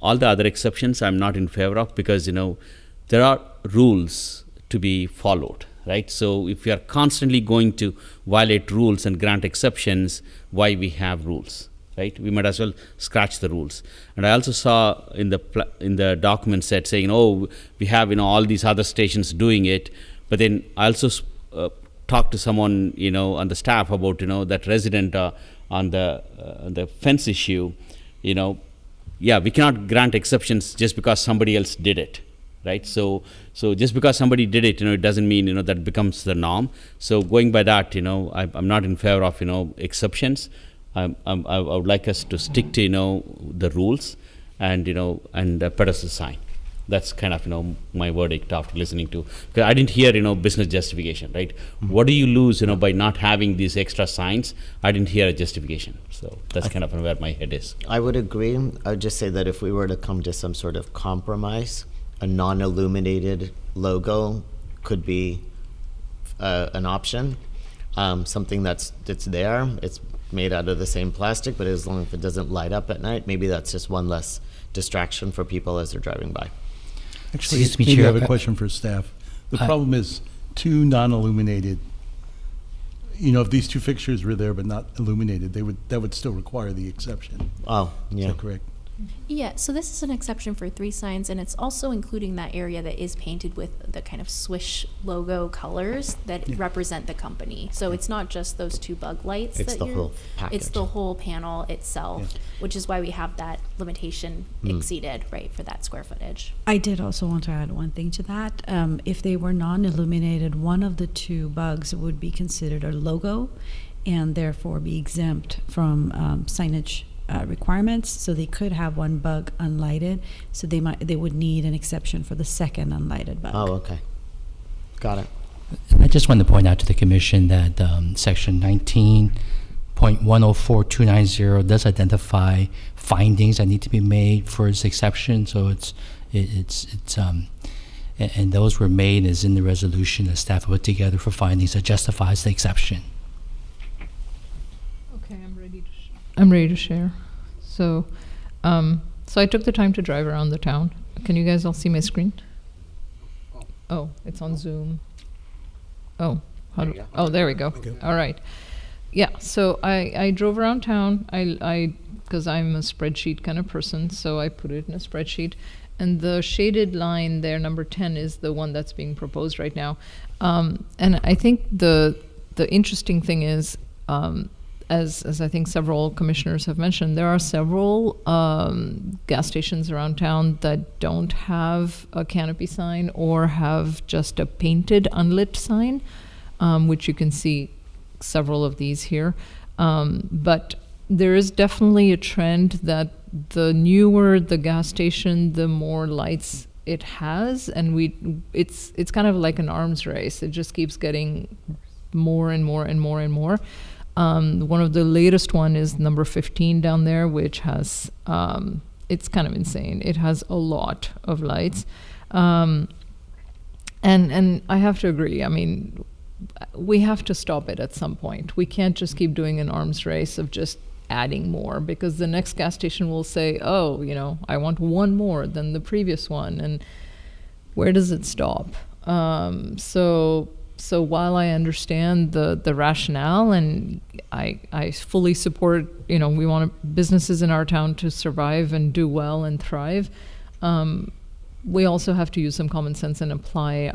All the other exceptions I'm not in favor of, because there are rules to be followed, right? So if we are constantly going to violate rules and grant exceptions, why we have rules, right? We might as well scratch the rules. And I also saw in the document set saying, oh, we have all these other stations doing it, but then I also talked to someone on the staff about that resident on the fence issue. Yeah, we cannot grant exceptions just because somebody else did it, right? So just because somebody did it, it doesn't mean that becomes the norm. So going by that, I'm not in favor of exceptions. I would like us to stick to the rules and the pedestal sign. That's kind of my verdict after listening to, because I didn't hear business justification, right? What do you lose by not having these extra signs? I didn't hear a justification. So that's kind of where my head is. I would agree. I would just say that if we were to come to some sort of compromise, a non-illuminated logo could be an option. Something that's there. It's made out of the same plastic, but as long as it doesn't light up at night, maybe that's just one less distraction for people as they're driving by. Actually, Excuse me, maybe I Chair. have a question for staff. The I- problem is two non-illuminated. If these two fixtures were there but not illuminated, that would still require the exception. Oh, Is yeah. that correct? Yeah, so this is an exception for 3 signs, and it's also including that area that is painted with the kind of swish logo colors that represent the company. So it's not just those 2 bug lights. It's the whole It's package. the whole panel itself, which is why we have that limitation exceeded, right, for that square footage. I did also want to add one thing to that. If they were non-illuminated, one of the 2 bugs would be considered a logo and therefore be exempt from signage requirements. So they could have one bug unlighted. So they would need an exception for the second unlighted bug. Oh, okay. Got it. And I just want to point out to the commission that section 19.104290 does identify findings that need to be made for its exception. So and those were made as in the resolution that staff put together for findings that justifies the exception. Okay, I'm ready to share. So, so I took the time to drive around the town. Can you guys all see my screen? Oh, it's on Zoom. Oh, there we go. All right. Yeah, so I drove around town. Because I'm a spreadsheet kind of person, so I put it in a spreadsheet. And the shaded line there, number 10, is the one that's being proposed right now. And I think the interesting thing is, as I think several commissioners have mentioned, there are several gas stations around town that don't have a canopy sign or have just a painted unlit sign, which you can see several of these here. But there is definitely a trend that the newer the gas station, the more lights it has, and it's kind of like an arms race. It just keeps getting more and more and more and more. One of the latest one is number 15 down there, which has, it's kind of insane. It has a lot of lights. And I have to agree. I mean, we have to stop it at some point. We can't just keep doing an arms race of just adding more, because the next gas station will say, oh, I want one more than the previous one. And where does it stop? So while I understand the rationale, and I fully support, we want businesses in our town to survive and do well and thrive, we also have to use some common sense and apply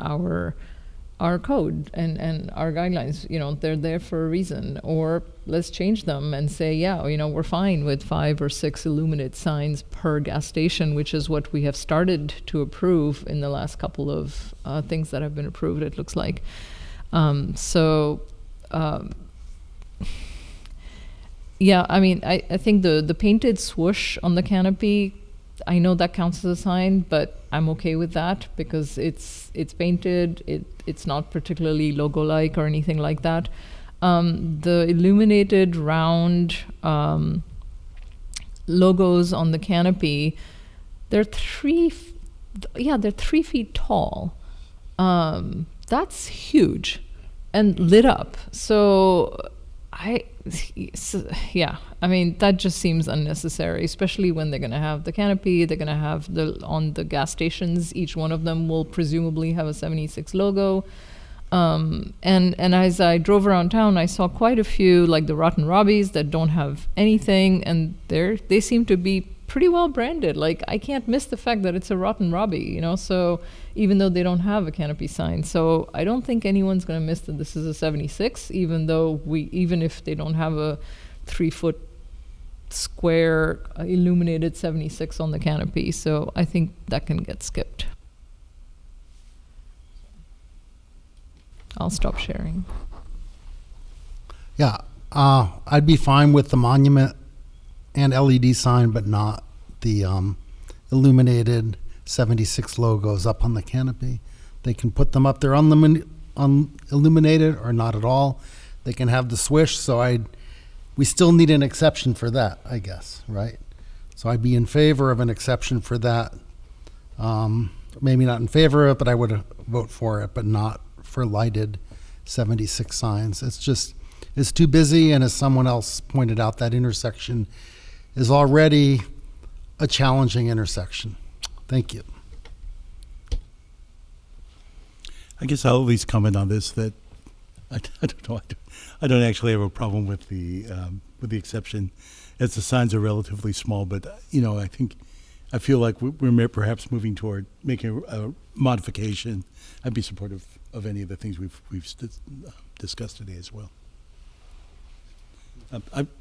our code and our guidelines. They're there for a reason. Or let's change them and say, yeah, we're fine with 5 or 6 illuminated signs per gas station, which is what we have started to approve in the last couple of things that have been approved, it looks like. Yeah, I mean, I think the painted swoosh on the canopy, I know that counts as a sign, but I'm okay with that because it's painted. It's not particularly logo-like or anything like that. The illuminated round logos on the canopy, they're 3 feet tall. That's huge and lit up. So I mean, that just seems unnecessary, especially when they're going to have the canopy, they're going to have on the gas stations, each one of them will presumably have a 76 logo. And as I drove around town, I saw quite a few, like the Rotten Robbies, that don't have anything, and they seem to be pretty well branded. Like, I can't miss the fact that it's a Rotten Robbie, so even though they don't have a canopy sign. So I don't think anyone's going to miss that this is a 76, even if they don't have a 3-foot square illuminated 76 on the canopy. So I think that can get skipped. I'll stop sharing. Yeah, I'd be fine with the monument and LED sign, but not the illuminated 76 logos up on the canopy. They can put them up there illuminated or not at all. They can have the swish, so we still need an exception for that, I guess, right? So I'd be in favor of an exception for that. Maybe not in favor of it, but I would vote for it, but not for lighted 76 signs. It's too busy, and as someone else pointed out, that intersection is already a challenging intersection. Thank you. I guess I'll at least comment on this, that I don't know. I don't actually have a problem with the exception, as the signs are relatively small. But I feel like we're perhaps moving toward making a modification. I'd be supportive of any of the things we've discussed today as well.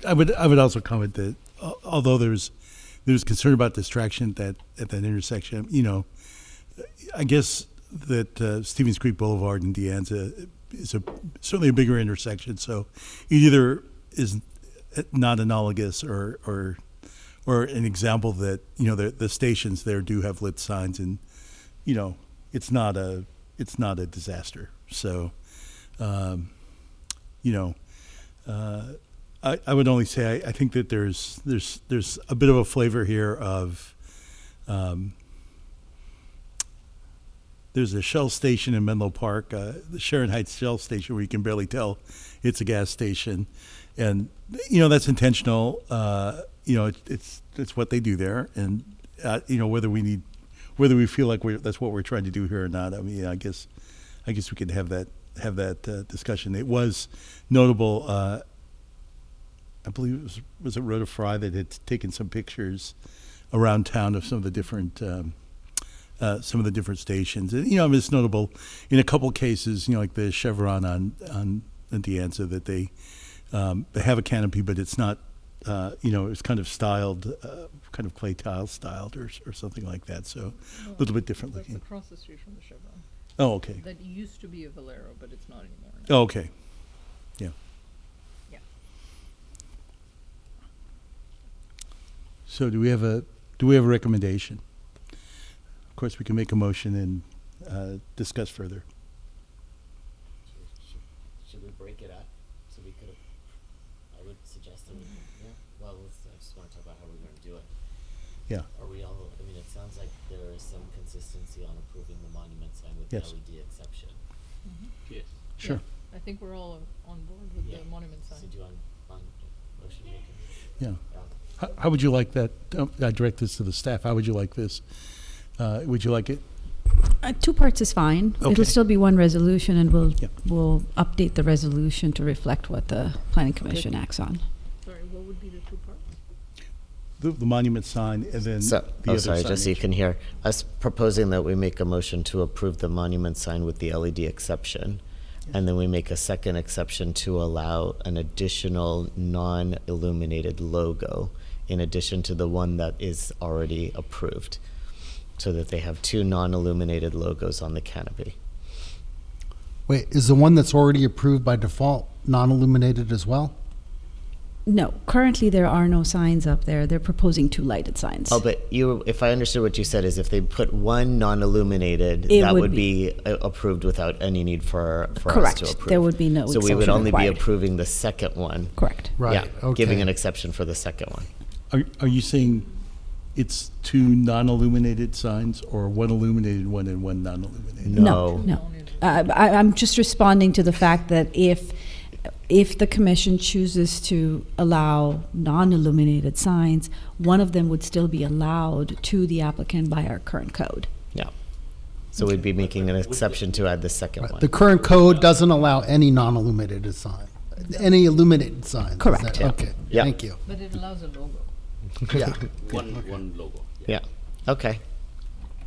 I would also comment that although there's concern about distraction at that intersection, I guess that Stevens Creek Boulevard and De Anza is certainly a bigger intersection, so it either is not analogous or an example that the stations there do have lit signs, and it's not a disaster. So I would only say I think that there's a bit of a flavor here of there's a Shell station in Menlo Park, the Sharon Heights Shell station, where you can barely tell it's a gas station, and that's intentional. It's what they do there, and whether we feel like that's what we're trying to do here or not. I mean, I guess we could have that discussion. It was notable. I believe was it Rhoda Fry that had taken some pictures around town of some of the different stations. And, I mean, it's notable in a couple cases, like the Chevron on De Anza, that they have a canopy, but it's not, it's kind of styled, kind of clay tile styled or something like that. So a little bit different looking. That's across the street from the Chevron. Oh, okay. That used to be a Valero, but it's not anymore. Oh, okay. Yeah. Yeah. So do we have a recommendation? Of course, we can make a motion and discuss further. Should we break it up? So we could. I would suggest that we. Yeah. Well, I just want to talk about how we're going to do it. Yeah. Are we all? I mean, it sounds like there is some consistency on approving the monument sign with Yes. the LED exception. Mm-hmm. Yes. Sure. Yeah, I think we're all on board with the monument sign. Yeah. How would you like that? I direct this to the staff. How would you like this? Would you like it? 2 parts is fine. Okay. It'll still be one resolution, and Yep. we'll update the resolution to reflect what the planning commission acts on. Sorry, what would be the 2 parts? The monument sign and then So, the other sorry, just so you signage. can hear. Us proposing that we make a motion to approve the monument sign with the LED exception. And then we make a second exception to allow an additional non-illuminated logo in addition to the one that is already approved. So that they have 2 non-illuminated logos on the canopy. Wait, is the one that's already approved by default non-illuminated as well? No, currently there are no signs up there. They're proposing 2 lighted signs. Oh, but if I understood what you said, is if they put one non-illuminated, It that would would be approved without any need for us Correct. to approve. There would be no So we would exception only be required. approving the second one. Correct. Right, Yeah, okay. giving an exception for the second one. Are you saying it's 2 non-illuminated signs or 1 illuminated one and 1 non-illuminated? No. No. I'm just responding to the fact that if the commission chooses to allow non-illuminated signs, one of them would still be allowed to the applicant by our current code. Yeah. So we'd be making an exception to add the second one. The current code doesn't allow any non-illuminated sign, any illuminated signs. Is Correct. that- Yeah. Okay, Yeah. thank you. But it allows a logo. Yeah. One logo. Yeah, okay.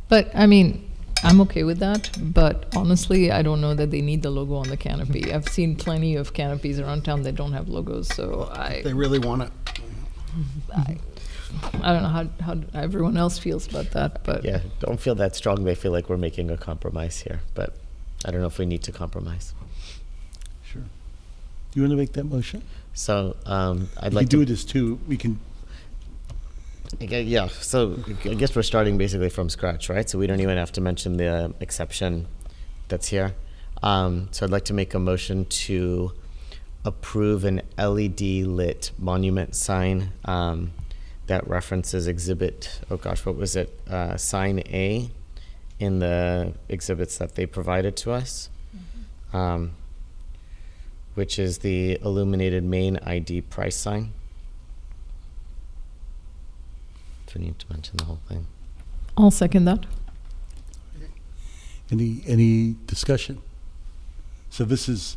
But, I mean, I'm okay with that, but honestly, I don't know that they need the logo on the canopy. I've seen plenty of canopies around town that don't have logos, so They really want it. I don't know how everyone else feels about that, but Yeah, don't feel that strong. They feel like we're making a compromise here, but I don't know if we need to compromise. Sure. You want to make that motion? So I'd We like can do to. it as 2. We can. Okay, yeah, so I guess we're starting basically from scratch, right? So we don't even have to mention the exception that's here. So I'd like to make a motion to approve an LED lit monument sign that references exhibit, oh gosh, what was it? Sign A in the exhibits that they provided to us, which is the illuminated main ID price sign. Do we need to mention the whole thing? I'll second that. Any discussion? So this is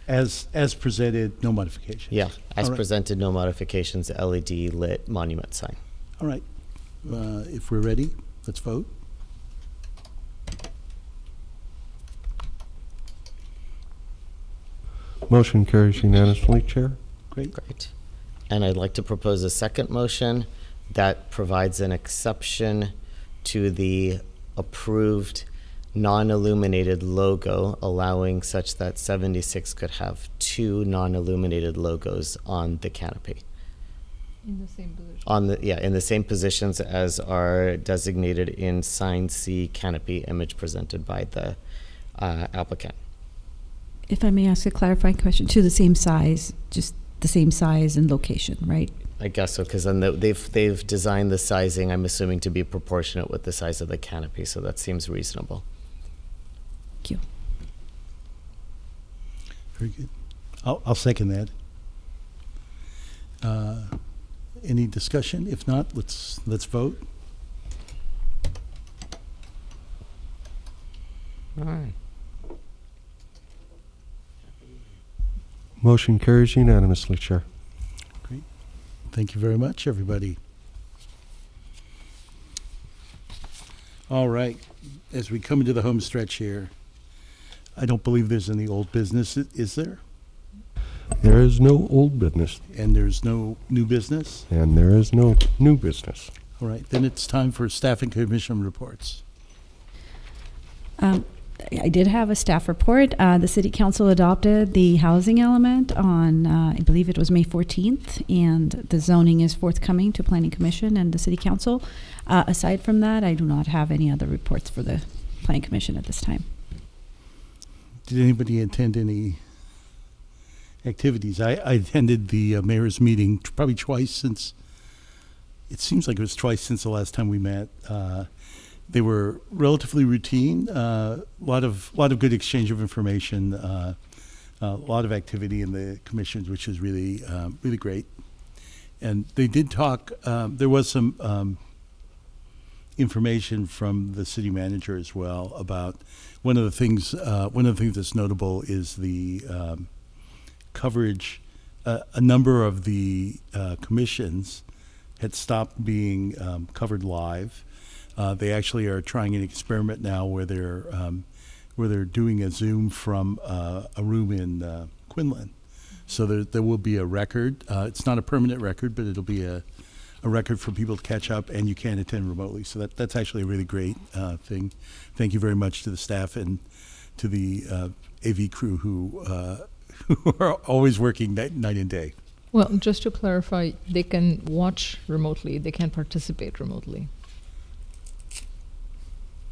as presented, no modifications? Yeah, as All right. presented, no modifications, LED lit monument sign. All right. If we're ready, let's vote. Motion carries unanimously, Chair. Great. Great. And I'd like to propose a second motion that provides an exception to the approved non-illuminated logo, allowing such that 76 could have 2 non-illuminated logos on the canopy. In the same position. In the same positions as are designated in sign C canopy image presented by the applicant. If I may ask a clarifying question, to the same size, just the same size and location, right? I guess so, because then they've designed the sizing, I'm assuming, to be proportionate with the size of the canopy, so that seems reasonable. Thank you. Very good. I'll second that. Any discussion? If not, let's vote. All right. Motion carries unanimously, Chair. Great. Thank you very much, everybody. All right. As we come into the home stretch here, I don't believe there's any old business, is there? There is no old business, And there's no new business? and there is no new business. All right, then it's time for staff and commission reports. I did have a staff report. The city council adopted the housing element on, I believe it was May 14th, and the zoning is forthcoming to planning commission and the city council. Aside from that, I do not have any other reports for the planning commission at this time. Did anybody attend any activities? I attended the mayor's meeting probably twice since, it seems like it was twice since the last time we met. They were relatively routine, a lot of good exchange of information. a lot of activity in the commissions, which is really, really great. And they did talk, there was some information from the city manager as well about one of the things that's notable is the coverage. A number of the commissions had stopped being covered live. They actually are trying an experiment now where they're doing a Zoom from a room in Quinlan. So there will be a record. It's not a permanent record, but it'll be a record for people to catch up, and you can attend remotely. So that's actually a really great thing. Thank you very much to the staff and to the AV crew who are always working night and day. Well, just to clarify, they can watch remotely. They can participate remotely.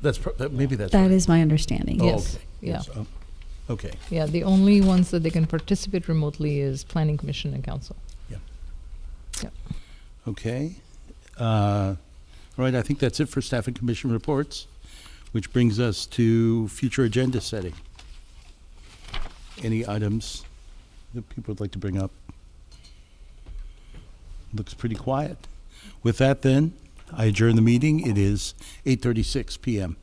Maybe that's That right. is my understanding. Oh, Yes. okay. Yeah. Yes. Oh, okay. Yeah, the only ones that they can participate remotely is Planning Commission and Council. Yeah. Yep. Okay. All right, I think that's it for staff and commission reports, which brings us to future agenda setting. Any items that people would like to bring up? Looks pretty quiet. With that then, I adjourn the meeting. It is 8:36 p.m.